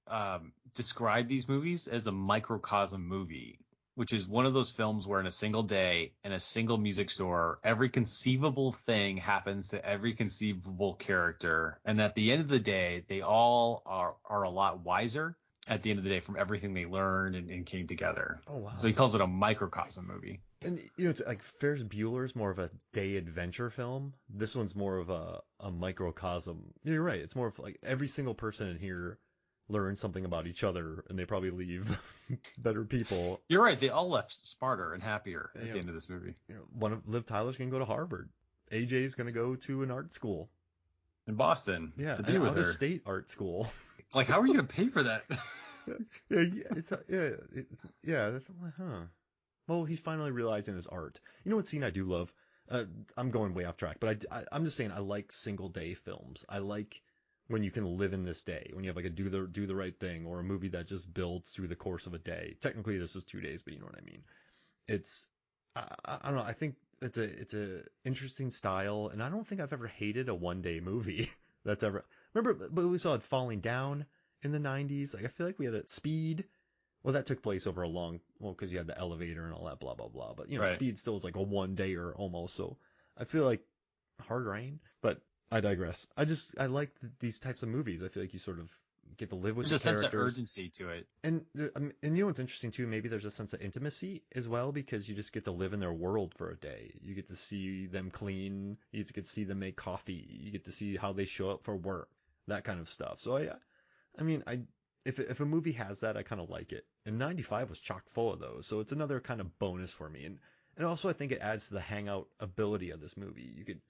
described these movies as a microcosm movie, which is one of those films where in a single day, in a single music store, every conceivable thing happens to every conceivable character. And at the end of the day, they all are a lot wiser at the end of the day from everything they learned and came together. Oh, wow. So he calls it a microcosm movie. And it's like Ferris Bueller's more of a day adventure film. This one's more of a microcosm. You're right. It's more of like every single person in here learns something about each other, and they probably leave better people. You're right. They all left smarter and happier at the end of this movie. One of Liv Tyler's gonna go to Harvard. AJ's gonna go to an art school in Boston. Yeah, to be with her. State art school. Like, how are you gonna pay for that? Huh. Well, he's finally realizing his art. You know what scene I do love? I'm going way off track, but I'm just saying I like single day films. I like when you can live in this day, when you have like a do the right thing, or a movie that just builds through the course of a day. Technically, this is 2 days, but you know what I mean. It's I don't know. I think it's a interesting style, and I don't think I've ever hated a 1 day movie that's ever. Remember, but we saw it Falling Down in the 90s. Like I feel like we had a Speed. Well, that took place over because you had the elevator and all that, blah, blah, blah. But, right. Speed still was like a 1 day or almost. So I feel like Hard Rain, but I digress. I like these types of movies. I feel like you sort of get to live with the characters. There's a sense of urgency to it. And you know what's interesting too? Maybe there's a sense of intimacy as well, because you just get to live in their world for a day. You get to see them clean. You get to see them make coffee. You get to see how they show up for work, that kind of stuff. So if a movie has that, I kind of like it. And 95 was chock full of those, so it's another kind of bonus for me. And also I think it adds to the hangout ability of this movie. You could,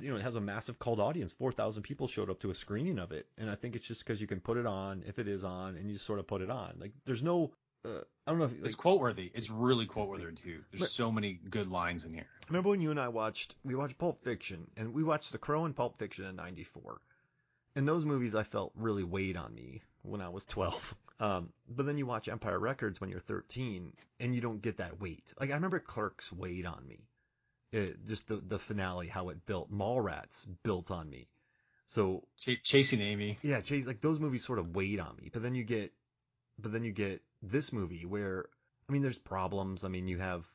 it has a massive cult audience. 4,000 people showed up to a screening of it, and I think it's just because you can put it on if it is on, and you just sort of put it on. Like there's no, I don't know if it's quote worthy. It's really quote worthy too. There's so many good lines in here. Remember when you and I watched Pulp Fiction, and we watched The Crow and Pulp Fiction in 94. And those movies I felt really weighed on me when I was 12. But then you watch Empire Records when you're 13, and you don't get that weight. Like I remember Clerks weighed on me. Just the finale, how it built. Mallrats built on me. So Chasing Amy. Yeah, like those movies sort of weighed on me. But then you get this movie where, I mean, there's problems. I mean, you have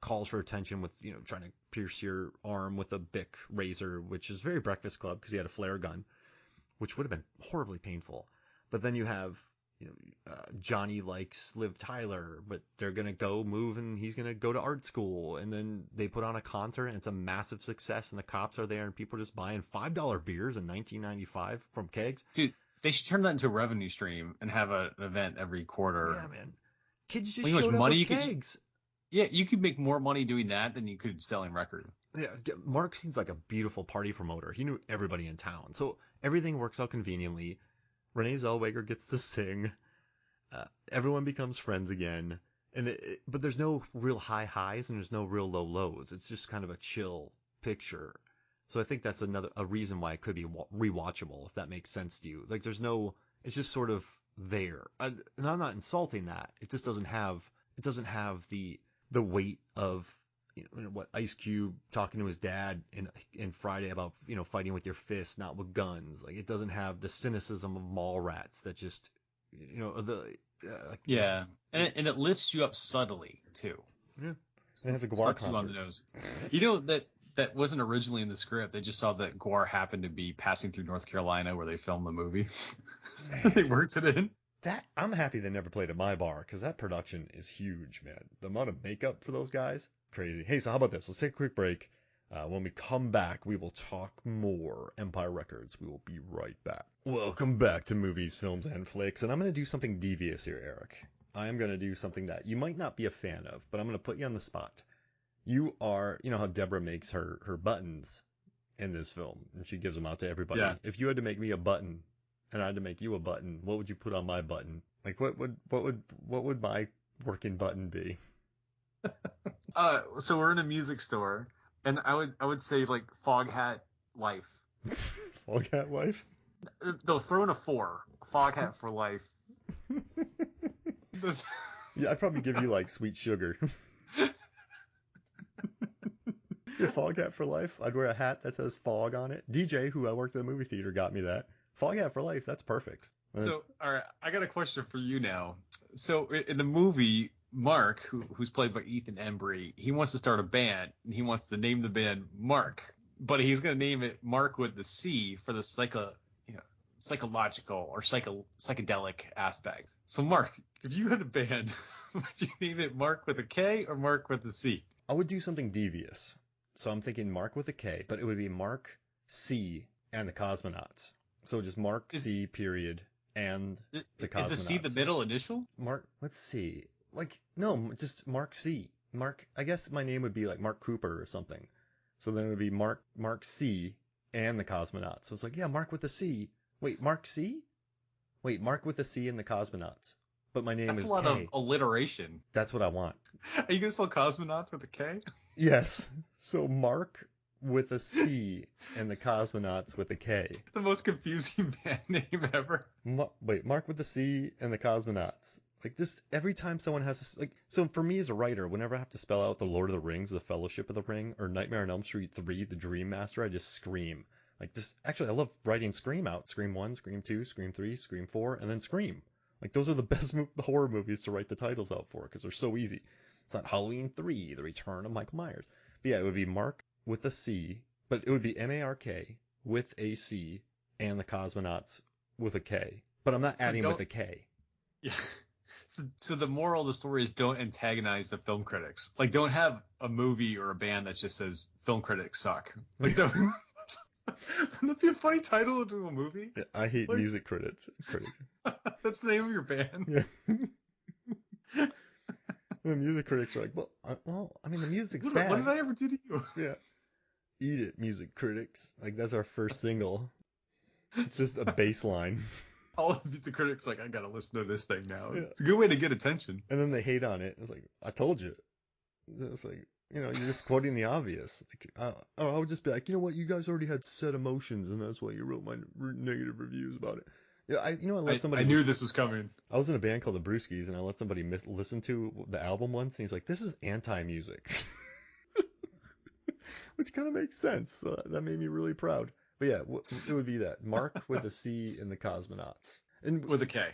calls for attention with, trying to pierce your arm with a Bic razor, which is very Breakfast Club because he had a flare gun, which would have been horribly painful. But then you have, Johnny likes Liv Tyler, but they're going to go move and he's going to go to art school. And then they put on a concert and it's a massive success and the cops are there and people are just buying $5 beers in 1995 from kegs. Dude, they should turn that into a revenue stream and have an event every quarter. Yeah, man. Kids just showed up with kegs. Yeah, you could make more money doing that than you could selling record. Yeah, Mark seems like a beautiful party promoter. He knew everybody in town. So everything works out conveniently. Renée Zellweger gets to sing. Everyone becomes friends again. But there's no real high highs and there's no real low lows. It's just kind of a chill picture. So I think that's a reason why it could be rewatchable, if that makes sense to you. Like it's just sort of there. And I'm not insulting that. It just doesn't have the weight of what Ice Cube talking to his dad in Friday about fighting with your fists, not with guns. Like it doesn't have the cynicism of Mallrats that just and it lifts you up subtly too. Yeah, it has a Gwar concert. You on the nose. That wasn't originally in the script. They just saw that Gwar happened to be passing through North Carolina where they filmed the movie. They worked it in. I'm happy they never played at my bar because that production is huge, man. The amount of makeup for those guys, crazy. Hey, so how about this? Let's take a quick break. When we come back, we will talk more Empire Records. We will be right back. Welcome back to Movies, Films, and Flicks. And I'm going to do something devious here, Eric. I am going to do something that you might not be a fan of, but I'm going to put you on the spot. You know how Deborah makes her buttons in this film, and she gives them out to everybody. Yeah. If you had to make me a button, and I had to make you a button, what would you put on my button? Like what would my working button be? So we're in a music store, and I would say like Fog Hat Life. Fog Hat Life? They'll throw in a 4. Fog Hat for Life. Yeah, I'd probably give you like Sweet Sugar. Yeah, Fog Hat for Life. I'd wear a hat that says fog on it. DJ, who I worked at the movie theater, got me that. Fog Hat for Life. That's perfect. So, all right, I got a question for you now. So, in the movie, Mark, who's played by Ethan Embry, he wants to start a band, and he wants to name the band Mark, but he's going to name it Mark with the C for the psychological or psychedelic aspect. So, Mark, if you had a band Would you name it Mark with a K or Mark with a C? I would do something devious. So I'm thinking Mark with a K, but it would be Mark C and the Cosmonauts. So just Mark C period and the Cosmonauts. Is the C the middle initial? Mark, let's see. Like, no, just Mark C. Mark, I guess my name would be like Mark Cooper or something. So then it would be Mark C and the Cosmonauts. So it's like, yeah, Mark with a C. Wait, Mark C? Wait, Mark with a C and the Cosmonauts. But my name is That's a lot K. of alliteration. That's what I want. Are you going to spell cosmonauts with a K? Yes. So Mark with a C and the Cosmonauts with a K. The most confusing band name ever. Wait, Mark with the C and the Cosmonauts. Like, this, every time someone has this, like, so for me as a writer, whenever I have to spell out the Lord of the Rings, the Fellowship of the Ring, or Nightmare on Elm Street 3, the Dream Master, I just scream. Like, this, actually, I love writing Scream out. Scream 1, Scream 2, Scream 3, Scream 4, and then Scream. Like, those are the best horror movies to write the titles out for, because they're so easy. It's not Halloween 3, The Return of Michael Myers. But yeah, it would be Mark with a C, but it would be M-A-R-K with a C and the Cosmonauts with a K. But I'm not adding with a K. Yeah. So the moral of the story is don't antagonize the film critics. Like, don't have a movie or a band that just says film critics suck. Like, wouldn't that be a funny title to a movie? Yeah, I hate music critics. That's the name of your band? Yeah. The music critics are like, well, I mean, the music's bad. What did I ever do to you? Yeah. Eat it, music critics. Like, that's our first single. It's just a bass line. All the music critics like, I gotta listen to this thing now. Yeah. It's a good way to get attention. And then they hate on it. It's like, I told you. It's like, you're just quoting the obvious. Like, I would just be like, you know what? You guys already had set emotions, and that's why you wrote my negative reviews about it. Yeah, I let somebody. I knew this was coming. I was in a band called the Brewskis, and I let somebody listen to the album once, and he's like, "This is anti-music," which kind of makes sense. So that made me really proud. But yeah, it would be that Mark with a C in the Cosmonauts, and with a K.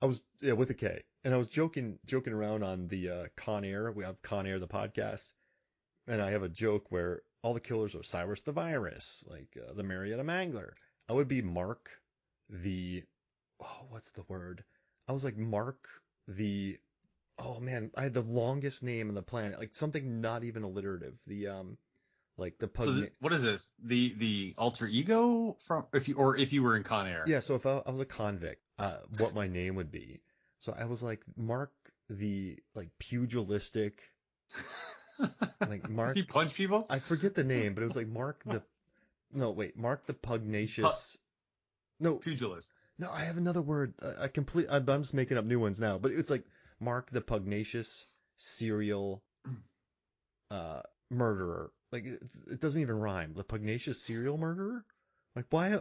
With a K, and I was joking around on the Con Air. We have Con Air, the podcast, and I have a joke where all the killers are Cyrus the Virus, like the Marietta Mangler. I would be Mark the, what's the word? I was like Mark the, oh man, I had the longest name on the planet, like something not even alliterative. The like the pug. So what is this? The alter ego from if you were in Con Air? Yeah. So if I was a convict, what my name would be. So I was like Mark the like pugilistic. Like Mark. Does he punch people? I forget the name, but it was like Mark the. No, wait, Mark the pugnacious. No, pugilist. No, I have another word. I'm just making up new ones now, but it's like Mark the pugnacious serial murderer. Like it doesn't even rhyme. The pugnacious serial murderer. Like why?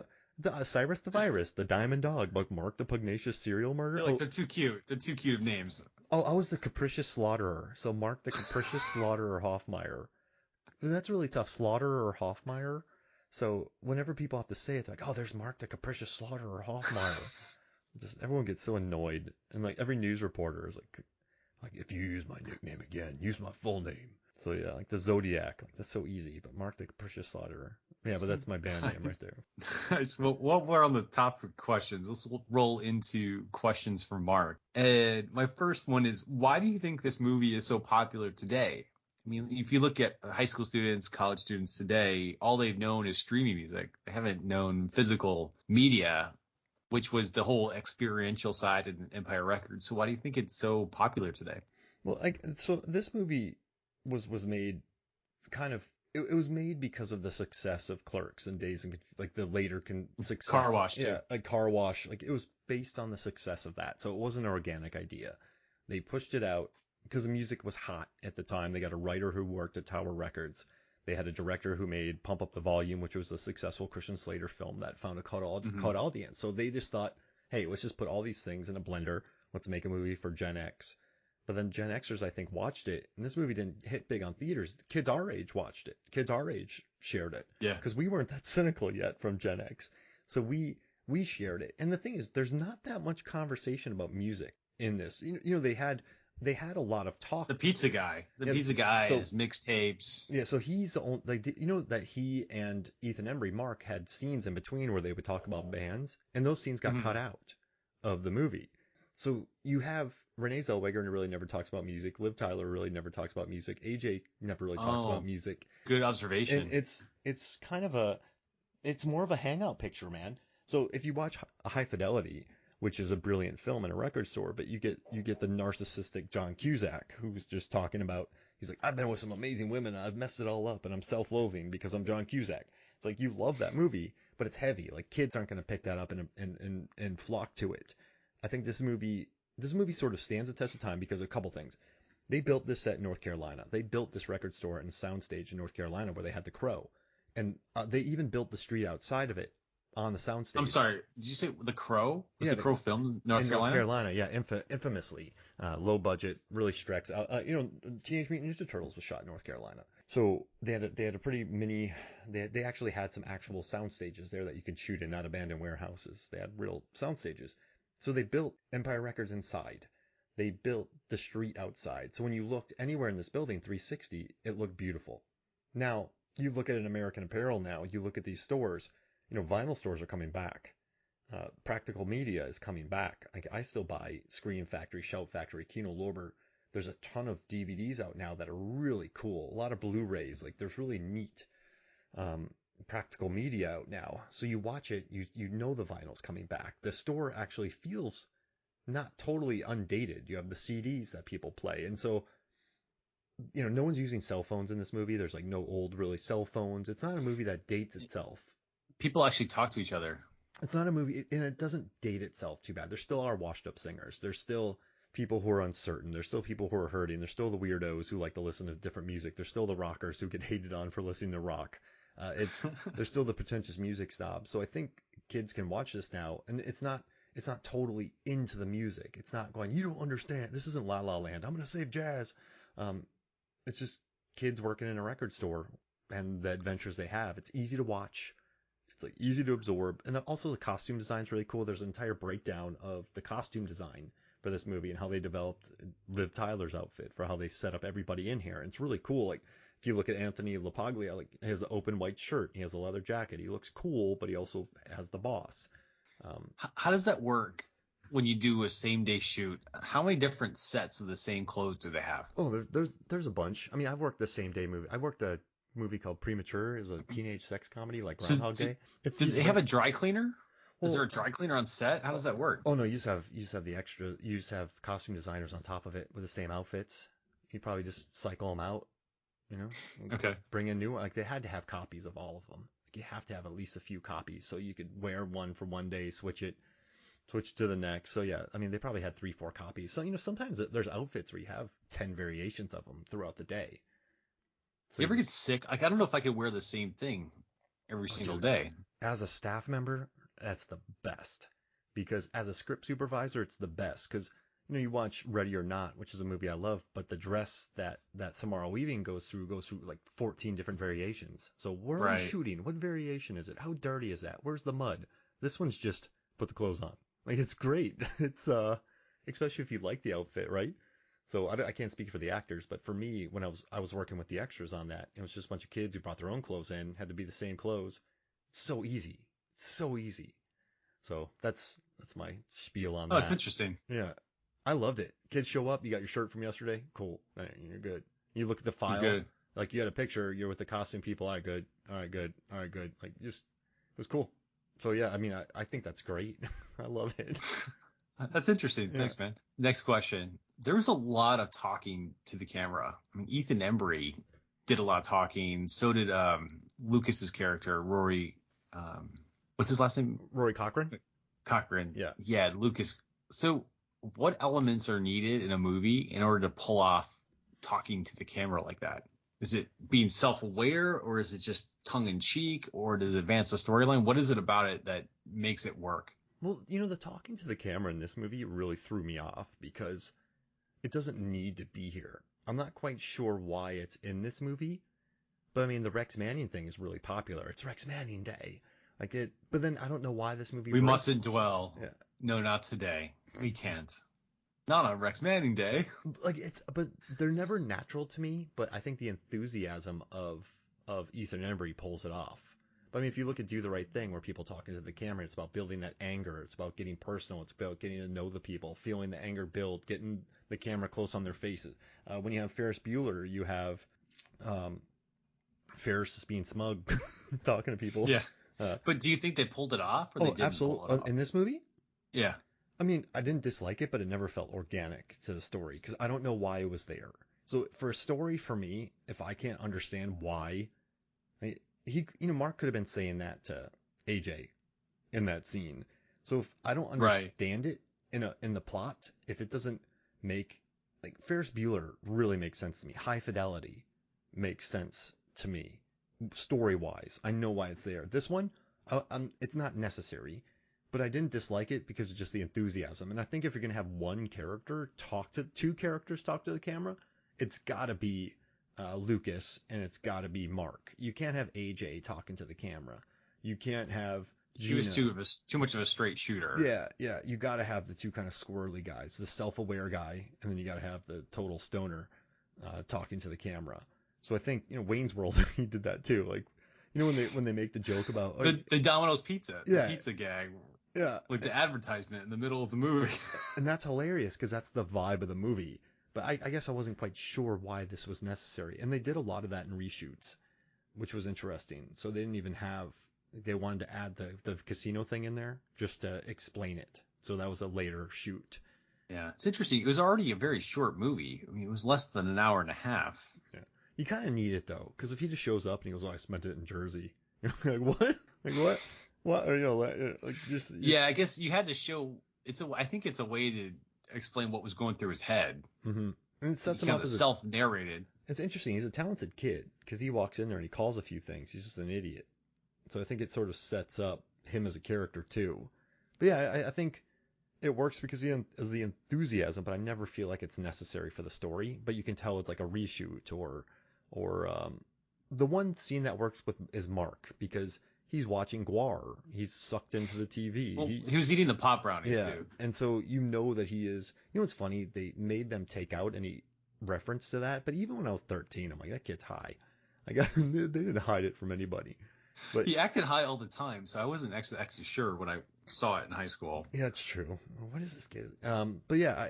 Cyrus the Virus, the Diamond Dog, like Mark the pugnacious serial murderer. Like they're too cute. They're too cute of names. Oh, I was the capricious slaughterer. So Mark the capricious slaughterer Hoffmeyer. That's really tough. Slaughterer or Hoffmeyer. So whenever people have to say it, they're like, oh, there's Mark the capricious slaughterer Hoffmeyer. Everyone gets so annoyed, and like every news reporter is like if you use my nickname again, use my full name. So yeah, like the Zodiac, like that's so easy. But Mark the capricious slaughterer. Yeah, but that's my band name right there. Well, while we're on the topic of questions, let's roll into questions for Mark. And my first one is, why do you think this movie is so popular today? I mean, if you look at high school students, college students today, all they've known is streaming music. They haven't known physical media, which was the whole experiential side in Empire Records. So why do you think it's so popular today? Well, so this movie was made kind of. It was made because of the success of Clerks and Days and like the later success. Car Wash, too. Yeah, like Car Wash. Like it was based on the success of that. So it wasn't an organic idea. They pushed it out because the music was hot at the time. They got a writer who worked at Tower Records. They had a director who made Pump Up the Volume, which was a successful Christian Slater film that found a cult audience. So they just thought, hey, let's just put all these things in a blender. Let's make a movie for Gen X. But then Gen Xers, I think, watched it, and this movie didn't hit big on theaters. Kids our age watched it. Kids our age shared it. Yeah. Because we weren't that cynical yet from Gen X. So we shared it. And the thing is, there's not that much conversation about music in this. You know, they had a lot of talk. The pizza guy. Pizza guy is mixtapes. Yeah, so he's the only, like, you know that he and Ethan Embry, Mark, had scenes in between where they would talk about bands, and those scenes got cut out of the movie. So you have Renee Zellweger and really never talks about music. Liv Tyler really never talks about music. AJ never really talks about Oh, music. good And observation. it's kind of it's more of a hangout picture, man. So if you watch High Fidelity, which is a brilliant film in a record store, but you get the narcissistic John Cusack who's just talking about, he's like, I've been with some amazing women, and I've messed it all up, and I'm self-loathing because I'm John Cusack. It's like, you love that movie, but it's heavy. Like, kids aren't going to pick that up and flock to it. I think this movie sort of stands the test of time because of a couple things. They built this set in North Carolina. They built this record store and soundstage in North Carolina where they had the Crow, and they even built the street outside of it on the soundstage. I'm sorry. Did you say The Crow? Was Yeah, The Crow filmed in North in Carolina? North Carolina, yeah, infamously low budget, really stretched out. Teenage Mutant Ninja Turtles was shot in North Carolina, so they had a pretty mini. They actually had some actual sound stages there that you could shoot in, not abandoned warehouses. They had real sound stages. So they built Empire Records inside. They built the street outside. So when you looked anywhere in this building 360, it looked beautiful. Now you look at an American Apparel now. You look at these stores. Vinyl stores are coming back. Practical media is coming back. I still buy Screen Factory, Shout Factory, Kino Lorber. There's a ton of DVDs out now that are really cool. A lot of Blu-rays. Like, there's really neat practical media out now. So you watch it, you know the vinyl's coming back. The store actually feels not totally undated. You have the CDs that people play. And so, no one's using cell phones in this movie. There's like no old really cell phones. It's not a movie that dates itself. People actually talk to each other. It's not a movie, and it doesn't date itself too bad. There still are washed up singers. There's still people who are uncertain. There's still people who are hurting. There's still the weirdos who like to listen to different music. There's still the rockers who get hated on for listening to rock. There's still the pretentious music snobs. So I think kids can watch this now, and it's not totally into the music. It's not going, you don't understand. This isn't La La Land. I'm going to save jazz. It's just kids working in a record store and the adventures they have. It's easy to watch. It's like easy to absorb. And then also the costume design is really cool. There's an entire breakdown of the costume design for this movie and how they developed Liv Tyler's outfit, for how they set up everybody in here. And it's really cool. Like, if you look at Anthony LaPaglia, like, he has an open white shirt. He has a leather jacket. He looks cool, but he also has the boss. How does that work when you do a same day shoot? How many different sets of the same clothes do they have? Oh, there's a bunch. I mean, I've worked the same day movie. I worked a movie called Premature. It was a teenage sex comedy like Groundhog Day. Do they have a dry cleaner? Is there a dry cleaner on set? How does that work? Oh no, you just have the extra. You just have costume designers on top of it with the same outfits. You probably just cycle them out. Okay. Just bring in new. Like, they had to have copies of all of them. Like, you have to have at least a few copies so you could wear one for one day, switch to the next. So yeah, I mean, they probably had 3-4 copies. So sometimes there's outfits where you have 10 variations of them throughout the day. So you ever get sick? Like, I don't know if I could wear the same thing every single day. As a staff member, that's the best, because as a script supervisor, it's the best. Because you watch Ready or Not, which is a movie I love, but the dress that Samara Weaving goes through like 14 different variations. So where are we shooting? What variation is it? How dirty is that? Where's the mud? This one's just put the clothes on. Like, it's great. It's especially if you like the outfit, right? So I can't speak for the actors, but for me, when I was working with the extras on that, it was just a bunch of kids who brought their own clothes in, had to be the same clothes. It's so easy. It's so easy. So that's my spiel on that. Oh, it's interesting. Yeah. I loved it. Kids show up, you got your shirt from yesterday, cool. All right, you're good. You look at the file, You're good. like, you had a picture, you're with the costume people, all right, good. All right, good. All right, good. Like, just, it was cool. So yeah, I mean, I think that's great. I love it. That's interesting. Yeah. Thanks, man. Next question. There was a lot of talking to the camera. I mean, Ethan Embry did a lot of talking. So did Lucas's character, Rory. What's his last name? Rory Cochrane? Cochrane. Yeah. Yeah, Lucas. So what elements are needed in a movie in order to pull off talking to the camera like that? Is it being self-aware, or is it just tongue-in-cheek, or does it advance the storyline? What is it about it that makes it work? Well, the talking to the camera in this movie really threw me off because it doesn't need to be here. I'm not quite sure why it's in this movie, but I mean, the Rex Manning thing is really popular. It's Rex Manning Day. But then I don't know why this movie. We mustn't dwell. Yeah. No, not today. We can't. Not on Rex Manning Day. But they're never natural to me. But I think the enthusiasm of Ethan Embry pulls it off. But I mean, if you look at Do the Right Thing, where people talking to the camera, it's about building that anger. It's about getting personal. It's about getting to know the people, feeling the anger build, getting the camera close on their faces. When you have Ferris Bueller, you have Ferris just being smug, talking to people. Yeah. But do you think they pulled it off, or they didn't absolutely. pull it off? In this movie? Yeah. I mean, I didn't dislike it, but it never felt organic to the story because I don't know why it was there. So for a story, for me, if I can't understand why, Mark could have been saying that to AJ in that scene. So if I don't understand it in the plot, if it doesn't make, like, Ferris Bueller really makes sense to me. High Fidelity makes sense to me, story wise. I know why it's there. This one, it's not necessary. But I didn't dislike it because of just the enthusiasm. And I think if you're going to have two characters talk to the camera, it's got to be Lucas and it's got to be Mark. You can't have AJ talking to the camera. You can't have Gina. She was too much of a straight shooter. Yeah. You got to have the two kind of squirrely guys, the self-aware guy, and then you got to have the total stoner talking to the camera. So I think, Wayne's World, he did that too. Like, when they make the joke about the Domino's Pizza, the pizza gag. Yeah. Like the advertisement in the middle of the movie. And that's hilarious because that's the vibe of the movie. But I guess I wasn't quite sure why this was necessary. And they did a lot of that in reshoots, which was interesting. So they didn't even they wanted to add the casino thing in there just to explain it. So that was a later shoot. Yeah. It's interesting. It was already a very short movie. I mean, it was less than an hour and a half. Yeah. You kind of need it, though, because if he just shows up and he goes, I spent it in Jersey. You're like, what? Like, what? What? Or, yeah, I guess you had to show. I think it's a way to explain what was going through his head. Mm-hmm. And it sets him up as self-narrated. It's interesting. He's a talented kid because he walks in there and he calls a few things. He's just an idiot. So I think it sort of sets up him as a character too. But yeah, I think it works because he has the enthusiasm, but I never feel like it's necessary for the story. But you can tell it's like a reshoot or the one scene that works is Mark because he's watching Guar. He's sucked into the TV. Well, he was eating the pop brownies too. And so that he is. What's funny? They made them take out any reference to that. But even when I was 13, I'm like, that kid's high. They didn't hide it from anybody. But he acted high all the time, so I wasn't actually sure when I saw it in high school. Yeah, it's true. What is this kid? But yeah,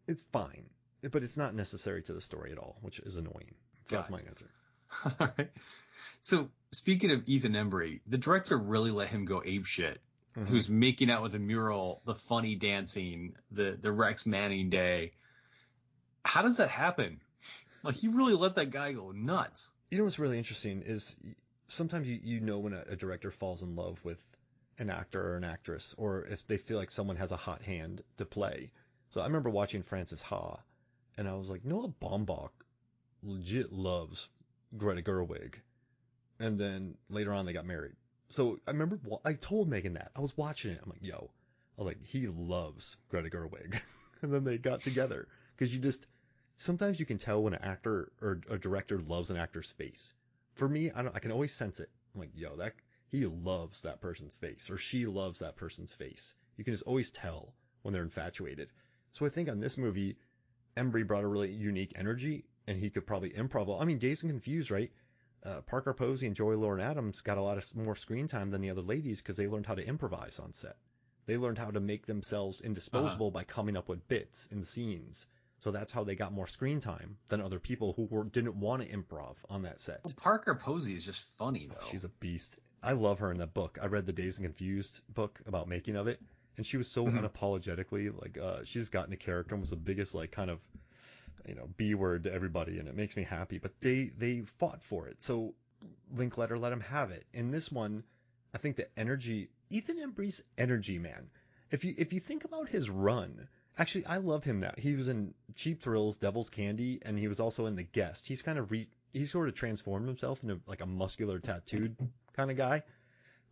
it's fine, but it's not necessary to the story at all, which is annoying. So that's my answer. All right. So speaking of Ethan Embry, the director really let him go apeshit. Mm-hmm. Who's making out with a mural, the funny dancing, the Rex Manning Day. How does that happen? Like, he really let that guy go nuts. What's really interesting is sometimes you know when a director falls in love with an actor or an actress, or if they feel like someone has a hot hand to play. So I remember watching Frances Ha, and I was like, Noah Baumbach legit loves Greta Gerwig. And then later on they got married. So I remember I told Megan that. I was watching it. I'm like, he loves Greta Gerwig. And then they got together. Because sometimes you can tell when an actor or a director loves an actor's face. For me, I can always sense it. I'm like, he loves that person's face, or she loves that person's face. You can just always tell when they're infatuated. So I think on this movie, Embry brought a really unique energy, and he could probably improv. I mean, Dazed and Confused, right? Parker Posey and Joey Lauren Adams got a lot more screen time than the other ladies because they learned how to improvise on set. They learned how to make themselves indisposable by coming up with bits and scenes. So that's how they got more screen time than other people who didn't want to improv on that set. Well, Parker Posey is just funny, though. She's a beast. I love her in that book. I read the Dazed and Confused book about making of it, and she was so unapologetically she's gotten a character and was the biggest kind of B word to everybody, and it makes me happy. But they fought for it. So Linkletter let him have it. In this one, I think the energy, Ethan Embry's energy, man. If you think about his run. Actually, I love him now. He was in Cheap Thrills, Devil's Candy, and he was also in The Guest. He's kind of he's sort of transformed himself into like a muscular, tattooed kind of guy.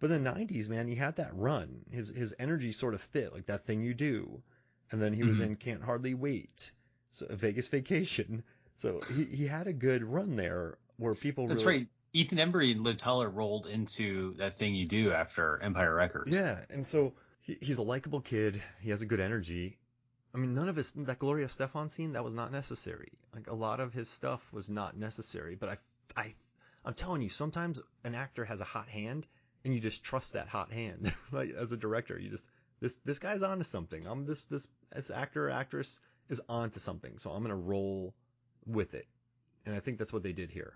But in the 90s, man, he had that run. His energy sort of fit, like That Thing You Do. And then he was in Can't Hardly Wait, so Vegas Vacation. So he had a good run there where people That's right. Ethan Embry and Liv Tyler rolled into That Thing You Do after Empire Records. Yeah, and so he's a likable kid. He has a good energy. I mean, none of that Gloria Estefan scene, that was not necessary. Like, a lot of his stuff was not necessary. But I'm telling you, sometimes an actor has a hot hand, and you just trust that hot hand. Like as a director, you just this guy's onto something. This actor or actress is onto something, so I'm gonna roll with it. And I think that's what they did here.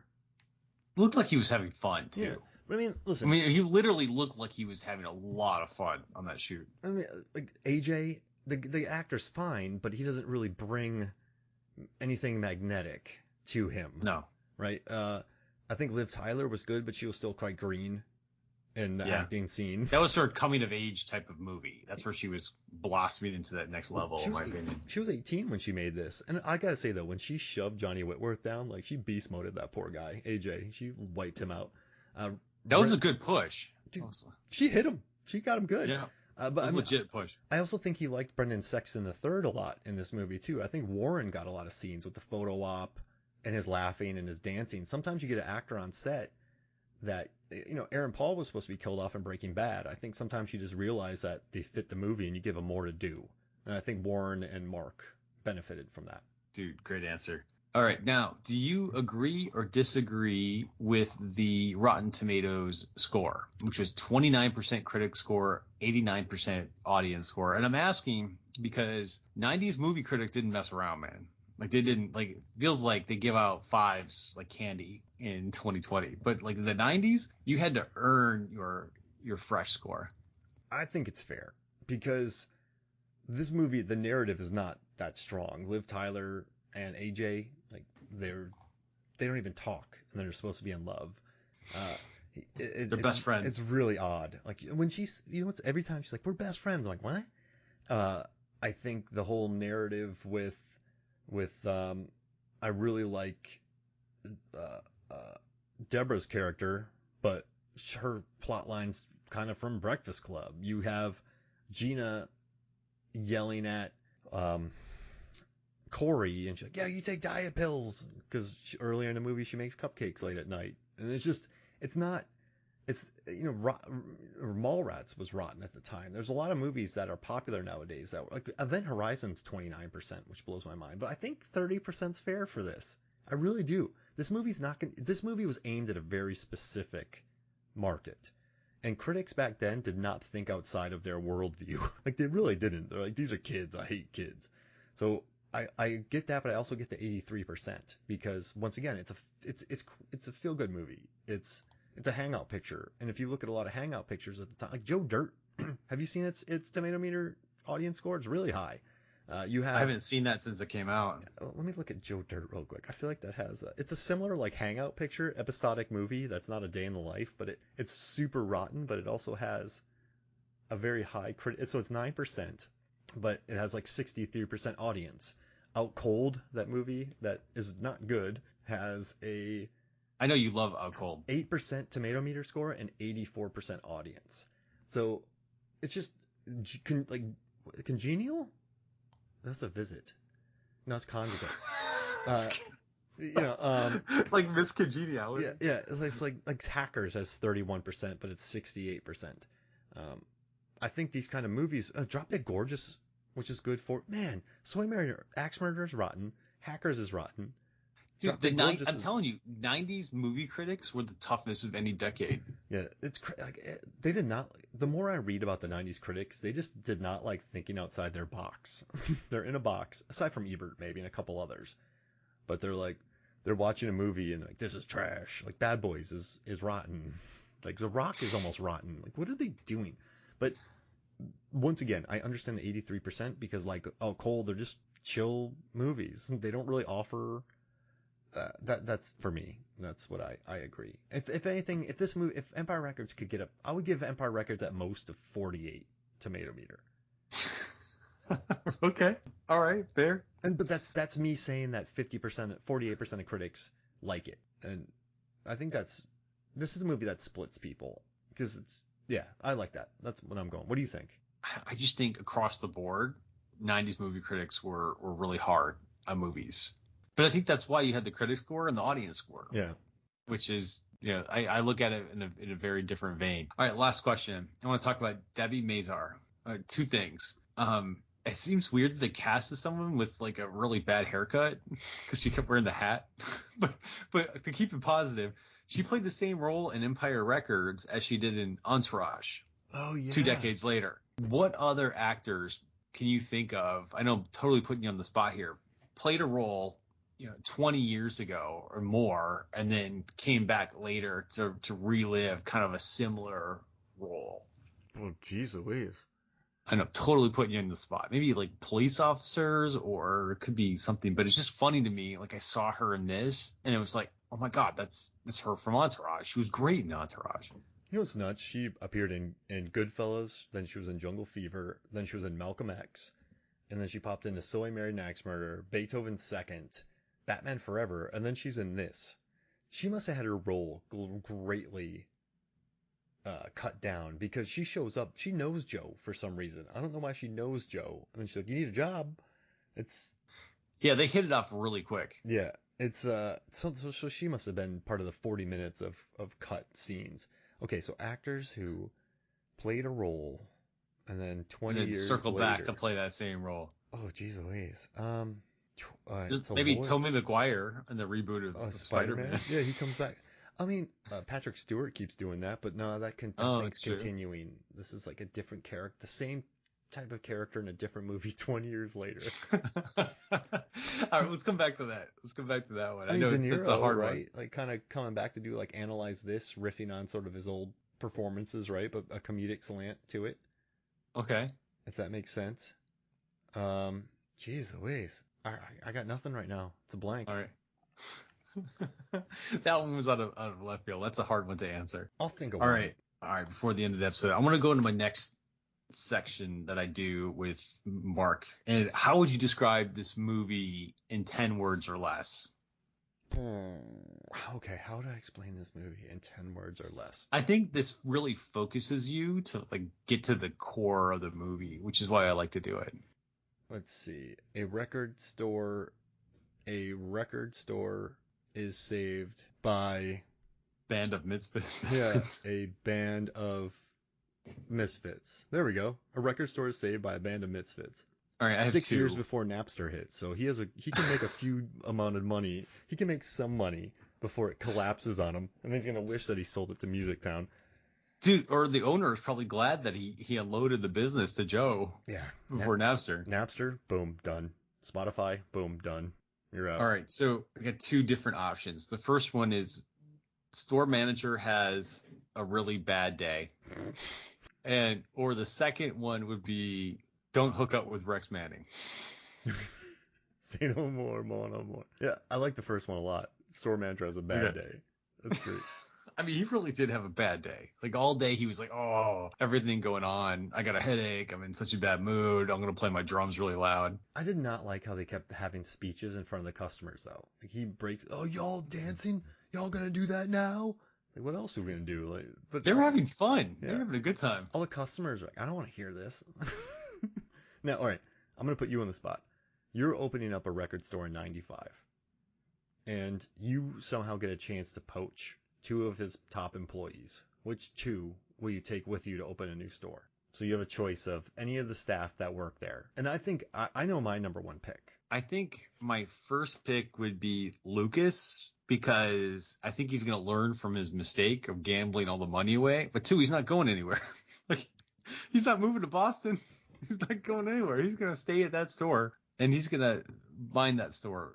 It looked like he was having fun too. Yeah. But I mean, listen. I mean, he literally looked like he was having a lot of fun on that shoot. I mean, like AJ, the actor's fine, but he doesn't really bring anything magnetic to him. No. Right? I think Liv Tyler was good, but she was still quite green in the acting scene. That was her coming of age type of movie. That's where she was blossoming into that next level, in my opinion. She was 18 when she made this. And I gotta say, though, when she shoved Johnny Whitworth down, like, she beast moded that poor guy, AJ. She wiped him out. That was a good push. Dude, she hit him. She got him good. Yeah. But it was a legit push. I also think he liked Brendan Sexton III a lot in this movie, too. I think Warren got a lot of scenes with the photo op and his laughing and his dancing. Sometimes you get an actor on set that, you know, Aaron Paul was supposed to be killed off in Breaking Bad. I think sometimes you just realize that they fit the movie and you give them more to do. And I think Warren and Mark benefited from that. Dude, great answer. All right. Now, do you agree or disagree with the Rotten Tomatoes score, which was 29% critic score, 89% audience score? And I'm asking because 90s movie critics didn't mess around, man. Like they didn't, like, it feels like they give out fives like candy in 2020. But like in the 90s, you had to earn your fresh score. I think it's fair because this movie, the narrative is not that strong. Liv Tyler and AJ, like they don't even talk, and they're supposed to be in love. They're best friends. It's really odd. Like when she's, you know, it's every time she's like, "We're best friends." I'm like, what? I think the whole narrative with I really like Deborah's character, but her plot line's kind of from Breakfast Club. You have Gina yelling at Corey, and she's like, "Yeah, you take diet pills," because earlier in the movie she makes cupcakes late at night, and you know, Mallrats was rotten at the time. There's a lot of movies that are popular nowadays that like Event Horizon's 29%, which blows my mind, but I think 30% is fair for this. I really do. This movie was aimed at a very specific market. And critics back then did not think outside of their worldview. Like they really didn't. They're like, these are kids. I hate kids. So I get that, but I also get the 83% because once again, it's a feel good movie. It's a hangout picture. And if you look at a lot of hangout pictures at the time, like Joe Dirt, have you seen its tomato meter audience score? It's really high. I haven't seen that since it came out. Let me look at Joe Dirt real quick. I feel like that has it's a similar like hangout picture, episodic movie that's not a day in the life, but it's super rotten, but it also has a very high so it's 9%, but it has like 63% audience. Out Cold, that movie that is not good, has I know you love Out Cold. 8% tomato meter score and 84% audience. So it's just like congenial. That's a visit. No, it's conjugate. You know, like Miss Congeniality. Yeah. It's like Hackers has 31%, but it's 68%. I think these kind of movies, Drop Dead Gorgeous, which is good for man. Soy Mariner, Axe Murderer is rotten. Hackers is rotten. Dude, I'm telling you, 90s movie critics were the toughest of any decade. Yeah, it's like they did not. The more I read about the 90s critics, they just did not like thinking outside their box. They're in a box, aside from Ebert maybe and a couple others, but they're watching a movie and like, this is trash. Like Bad Boys is rotten. Like The Rock is almost rotten. Like what are they doing? But once again, I understand the 83% because like Cold, they're just chill movies. They don't really offer. That's for me. That's what I agree. If anything, if Empire Records could get I would give Empire Records at most a 48 tomato meter. Okay. All right. Fair. But that's me saying that 48% of critics like it, and I think this is a movie that splits people because I like that. That's what I'm going. What do you think? I just think across the board, 90s movie critics were really hard on movies. But I think that's why you had the critic score and the audience score. Yeah. Which is, I look at it in a very different vein. All right, last question. I want to talk about Debbie Mazar. Two things. It seems weird that they casted someone with like a really bad haircut because she kept wearing the hat. but to keep it positive, She played the same role in Empire Records as she did in Entourage. Oh, yeah. 2 decades later. What other actors can you think of? I know I'm totally putting you on the spot here. Played a role, 20 years ago or more, and then came back later to relive kind of a similar role. Oh, geez Louise. I know, totally putting you in the spot. Maybe like police officers, or it could be something, but it's just funny to me. Like I saw her in this, and it was like, oh my God, that's her from Entourage. She was great in Entourage. You know what's nuts? She appeared in Goodfellas, then she was in Jungle Fever, then she was in Malcolm X, and then she popped into So I Married an Axe Murderer, Beethoven Second, Batman Forever, and then she's in this. She must have had her role greatly cut down because she shows up. She knows Joe for some reason. I don't know why she knows Joe. And then she's like, "You need a job." Yeah, they hit it off really quick. Yeah, so she must have been part of the 40 minutes of cut scenes. Okay, so actors who played a role and then 20 and then years circle later. back to play that same role. Oh, geez Louise. Maybe Tobey Maguire in the reboot of Spider-Man. Yeah, he comes back. I mean, Patrick Stewart keeps doing that, but no, thing's continuing. This is like a different character, the same type of character in a different movie 20 years later. All right, let's come back to that. One. I mean, know De Niro, it's a hard right? one. Like kind of coming back to do like analyze this, riffing on sort of his old performances, right? But a comedic slant to it. Okay. If that makes sense. Jeez Louise. I got nothing right now. It's a blank. All right. That one was out of left field. That's a hard one to answer. I'll think of one. All right. Before the end of the episode, I want to go into my next section that I do with Mark. And how would you describe this movie in 10 words or less? Okay, how would I explain this movie in 10 words or less? I think this really focuses you to like get to the core of the movie, which is why I like to do it. Let's see. A record store is saved by band of misfits. Yeah, a band of misfits. There we go. A record store is saved by a band of misfits. All right, I have 6 years before Napster hits, so he can make a few amount of money. He can make some money before it collapses on him, and he's gonna wish that he sold it to Music Town. Dude, or the owner is probably glad that he unloaded the business to Joe. Yeah. Before Napster. Napster, boom, done. Spotify, boom, done. You're out. All right, so I got 2 different options. The first one is store manager has a really bad day. Or the second one would be don't hook up with Rex Manning. Say no more, no more. Yeah, I like the first one a lot. Store manager has a bad day. That's great. I mean, he really did have a bad day. Like all day he was like, oh, everything going on. I got a headache. I'm in such a bad mood. I'm going to play my drums really loud. I did not like how they kept having speeches in front of the customers, though. Like he breaks, oh, y'all dancing? Y'all going to do that now? Like, what else are we going to do? Like, but they were having fun. Yeah. They were having a good time. All the customers are like, I don't want to hear this. Now, all right, I'm going to put you on the spot. You're opening up a record store in 95. And you somehow get a chance to poach 2 of his top employees. Which 2 will you take with you to open a new store? So you have a choice of any of the staff that work there. And I think I know my number 1 pick. I think my first pick would be Lucas, because I think he's going to learn from his mistake of gambling all the money away. But 2, he's not going anywhere. Like, he's not moving to Boston. He's not going anywhere. He's going to stay at that store, and he's going to mind that store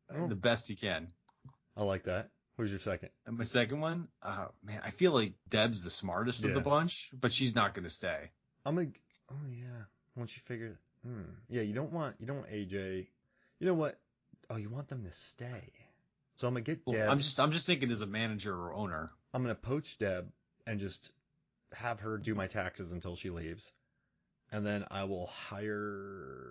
the best he can. I like that. Who's your second? And my second one, man, I feel like Deb's the smartest of the bunch, but she's not going to stay. Oh yeah. Once you figure, yeah, you don't want AJ. You know what? Oh, you want them to stay. So I'm gonna get Deb. I'm just thinking as a manager or owner. I'm gonna poach Deb and just have her do my taxes until she leaves, and then I will hire.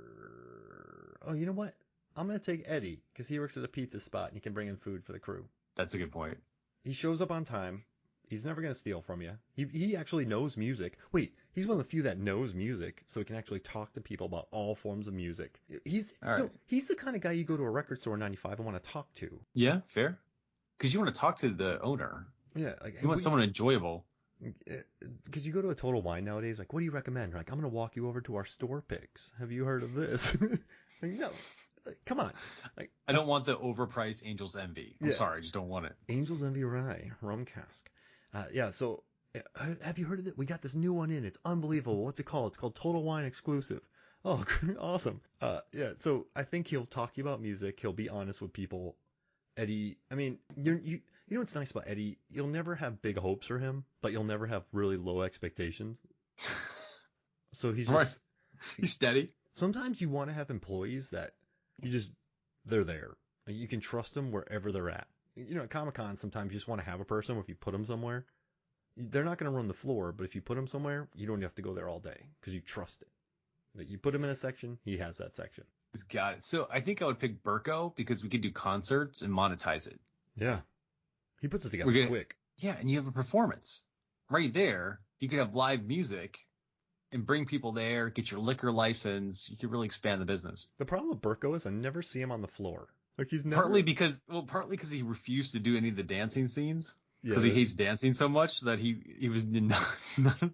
Oh, you know what? I'm gonna take Eddie because he works at a pizza spot and he can bring in food for the crew. That's a good point. He shows up on time. He's never going to steal from you. He actually knows music. Wait, he's one of the few that knows music, so he can actually talk to people about all forms of music. He's the kind of guy you go to a record store in 95 and want to talk to. Yeah, fair. Because you want to talk to the owner. Yeah. Like, you want someone enjoyable. Because you go to a Total Wine nowadays, like, what do you recommend? Like, I'm going to walk you over to our store picks. Have you heard of this? Like, no. come on. Like, I don't want the overpriced Angel's Envy. I'm sorry, I just don't want it. Angel's Envy Rye rum cask. So have you heard of it? We got this new one in. It's unbelievable. What's it called? It's called Total Wine Exclusive. Oh, awesome. So I think he'll talk to you about music. He'll be honest with people. Eddie, I mean, you know what's nice about Eddie? You'll never have big hopes for him, but you'll never have really low expectations. So he's just... Right. He's steady. Sometimes you want to have employees that they're there. You can trust them wherever they're at. You know, at Comic-Con, sometimes you just want to have a person where if you put them somewhere, they're not going to run the floor, but if you put them somewhere, you don't have to go there all day because you trust it. You put him in a section, he has that section. He's got it. So I think I would pick Burko because we could do concerts and monetize it. Yeah. He puts it together quick. Yeah, and you have a performance. Right there, you could have live music and bring people there, get your liquor license. You could really expand the business. The problem with Burko is I never see him on the floor. Like he's never... Partly because he refused to do any of the dancing scenes. Because he hates dancing so much that he was not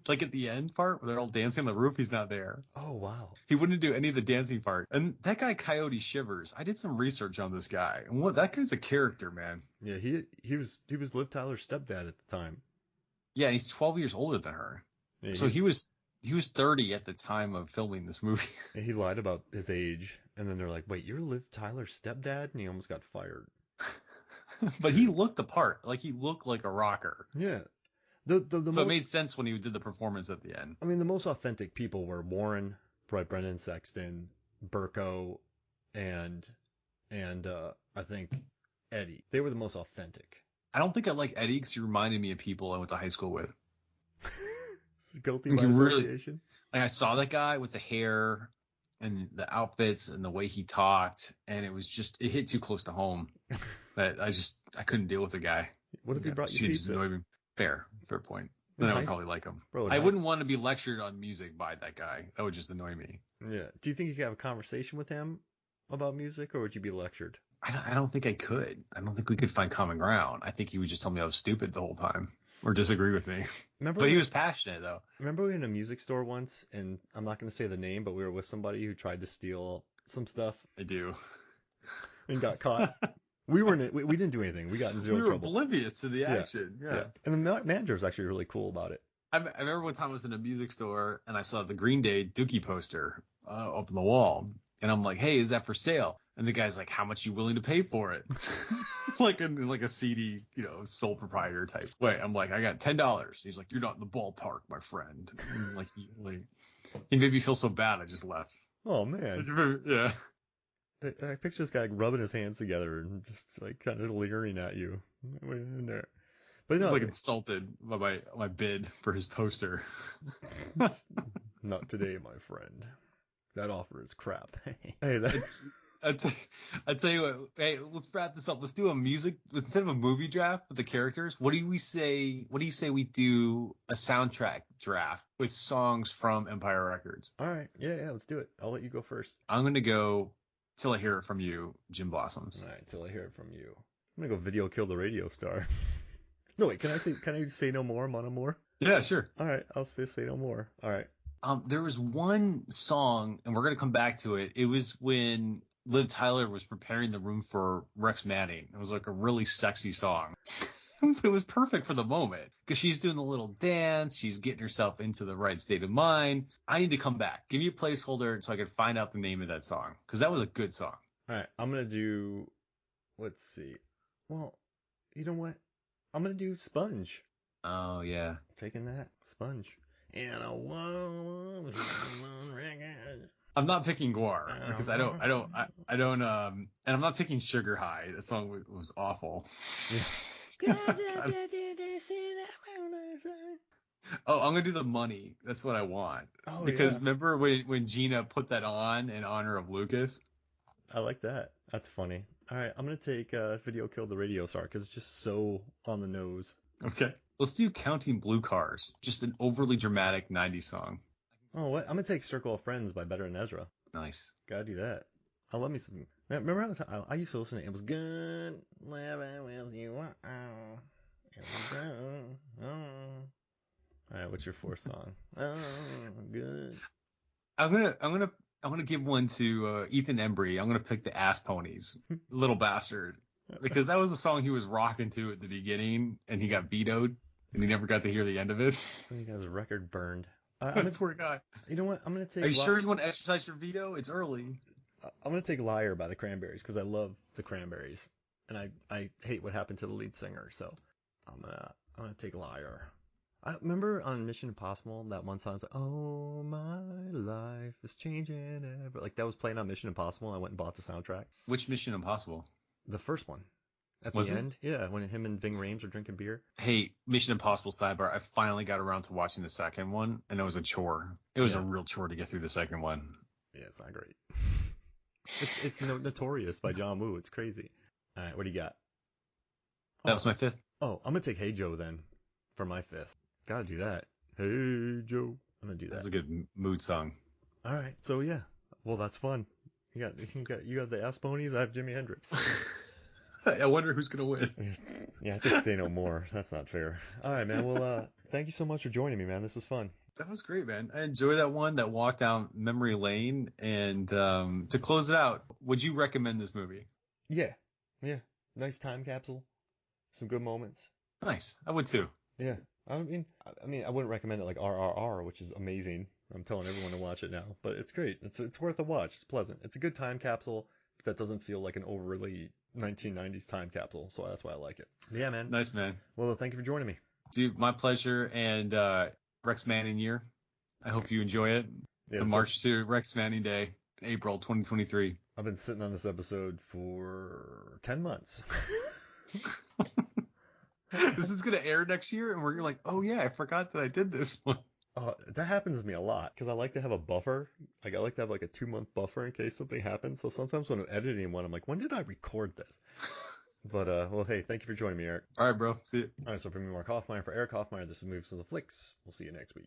like at the end part where they're all dancing on the roof, he's not there. Oh, wow. He wouldn't do any of the dancing part. And that guy, Coyote Shivers, I did some research on this guy. And that guy's a character, man. Yeah, he was Liv Tyler's stepdad at the time. Yeah, and he's 12 years older than her. Yeah, so he was 30 at the time of filming this movie. And he lied about his age. And then they're like, wait, you're Liv Tyler's stepdad? And he almost got fired. But he looked the part. Like, he looked like a rocker. Yeah. So it made sense when he did the performance at the end. I mean, the most authentic people were Warren, Brendan Sexton, Burko, and I think Eddie. They were the most authentic. I don't think I like Eddie because he reminded me of people I went to high school with. Guilty by association. Like, I saw that guy with the hair and the outfits and the way he talked, and it hit too close to home. But I couldn't deal with the guy. What if he brought you pizza? Just annoyed me. Fair point. Then I would probably like him. Bro, I wouldn't want to be lectured on music by that guy. That would just annoy me. Yeah. Do you think you could have a conversation with him about music, or would you be lectured? I don't think I could. I don't think we could find common ground. I think he would just tell me I was stupid the whole time or disagree with me. But he was passionate, though. Remember we were in a music store once, and I'm not going to say the name, but we were with somebody who tried to steal some stuff. I do. And got caught. We didn't do anything. We got in zero trouble. We were oblivious to the action. Yeah. And the manager was actually really cool about it. I remember one time I was in a music store and I saw the Green Day Dookie poster up on the wall. And I'm like, hey, is that for sale? And the guy's like, how much you willing to pay for it? like a CD, sole proprietor type way. I'm like, I got $10. He's like, you're not in the ballpark, my friend. And like he made me feel so bad. I just left. Oh, man. Yeah. I picture this guy rubbing his hands together and just like kind of leering at you. But I was like insulted by my bid for his poster. Not today, my friend. That offer is crap. Hey, I tell you what. Hey, let's wrap this up. Let's do a music instead of a movie draft with the characters. What do you say we do a soundtrack draft with songs from Empire Records? All right. Yeah. Let's do it. I'll let you go first. I'm gonna go Till I Hear It From You, Jim Blossoms. All right. Till I Hear It From You. I'm gonna go Video Kill the Radio Star. No, wait. Can I say no more, Mon Amour? Yeah, sure. All right. I'll say no more. All right. There was one song, and we're gonna come back to it. It was when Liv Tyler was preparing the room for Rex Manning. It was like a really sexy song. It was perfect for the moment because she's doing the little dance. She's getting herself into the right state of mind. I need to come back. Give me a placeholder so I can find out the name of that song because that was a good song. All right. I'm going to do, let's see. Well, you know what? I'm going to do Sponge. Oh, yeah. Taking that. Sponge. And a one record. I'm not picking Guar because I don't, and I'm not picking Sugar High. That song was awful. Yeah. Oh, I'm gonna do The Money. That's what I want. Oh, because remember when Gina put that on in honor of Lucas? I like that. That's funny. All right, I'm gonna take Video Kill the Radio Star because it's just so on the nose. Okay. Let's do Counting Blue Cars. Just an overly dramatic 90s song. Oh, what? I'm gonna take Circle of Friends by Better and Ezra. Nice. Gotta do that. I love me some. Remember how I used to listen to It Was Good Living With You. It was good. All right, what's your fourth song? Oh, good. I'm gonna I'm gonna give one to Ethan Embry. I'm gonna pick the Ass Ponies, Little Bastard, because that was the song he was rocking to at the beginning, and he got vetoed, and he never got to hear the end of it. He got his record burned. Poor guy. You know what? I'm gonna take. Are you sure you want to exercise your veto? It's early. I'm gonna take "Liar" by the Cranberries because I love the Cranberries, and I hate what happened to the lead singer. So I'm gonna take "Liar." I remember on Mission Impossible that one song was like, "Oh my life is changing ever." Like that was playing on Mission Impossible, and I went and bought the soundtrack. Which Mission Impossible? The first one. At Was the it? end, yeah, when him and Ving Rhames are drinking beer. Hey, Mission Impossible sidebar. I finally got around to watching the second one, and it was a chore. It was a real chore to get through the second one. Yeah, it's not great. It's Notorious by John Woo. It's crazy. All right, what do you got? That was my fifth. Oh, I'm gonna take "Hey Joe" then for my fifth. Gotta do that. Hey Joe. I'm gonna do that. That's a good mood song. All right, so yeah, well that's fun. You got the Ass Ponies. I have Jimi Hendrix. I wonder who's gonna win. Yeah, I just say no more. That's not fair. All right, man. Well, thank you so much for joining me, man. This was fun. That was great, man. I enjoyed that one, that walk down memory lane. And to close it out, would you recommend this movie? Yeah. Nice time capsule. Some good moments. Nice. I would too. Yeah. I mean, I wouldn't recommend it like RRR, which is amazing. I'm telling everyone to watch it now, but it's great. It's worth a watch. It's pleasant. It's a good time capsule that doesn't feel like an overly 1990s time capsule, so that's why I like it. Yeah, man. Nice, man. Well, thank you for joining me. Dude, my pleasure. And Rex Manning year. I hope you enjoy it. Yeah, the March to Rex Manning Day in April 2023. I've been sitting on this episode for 10 months. This is going to air next year, and we're like, oh, yeah, I forgot that I did this one. That happens to me a lot because I like to have a buffer. Like I like to have like a 2-month buffer in case something happens. So sometimes when I'm editing one, I'm like, when did I record this? But well, hey, thank you for joining me, Eric. All right, bro. See you. All right, so for me, Mark Hoffmeyer, for Eric Hoffmeyer, this is Movies and Flicks. We'll see you next week.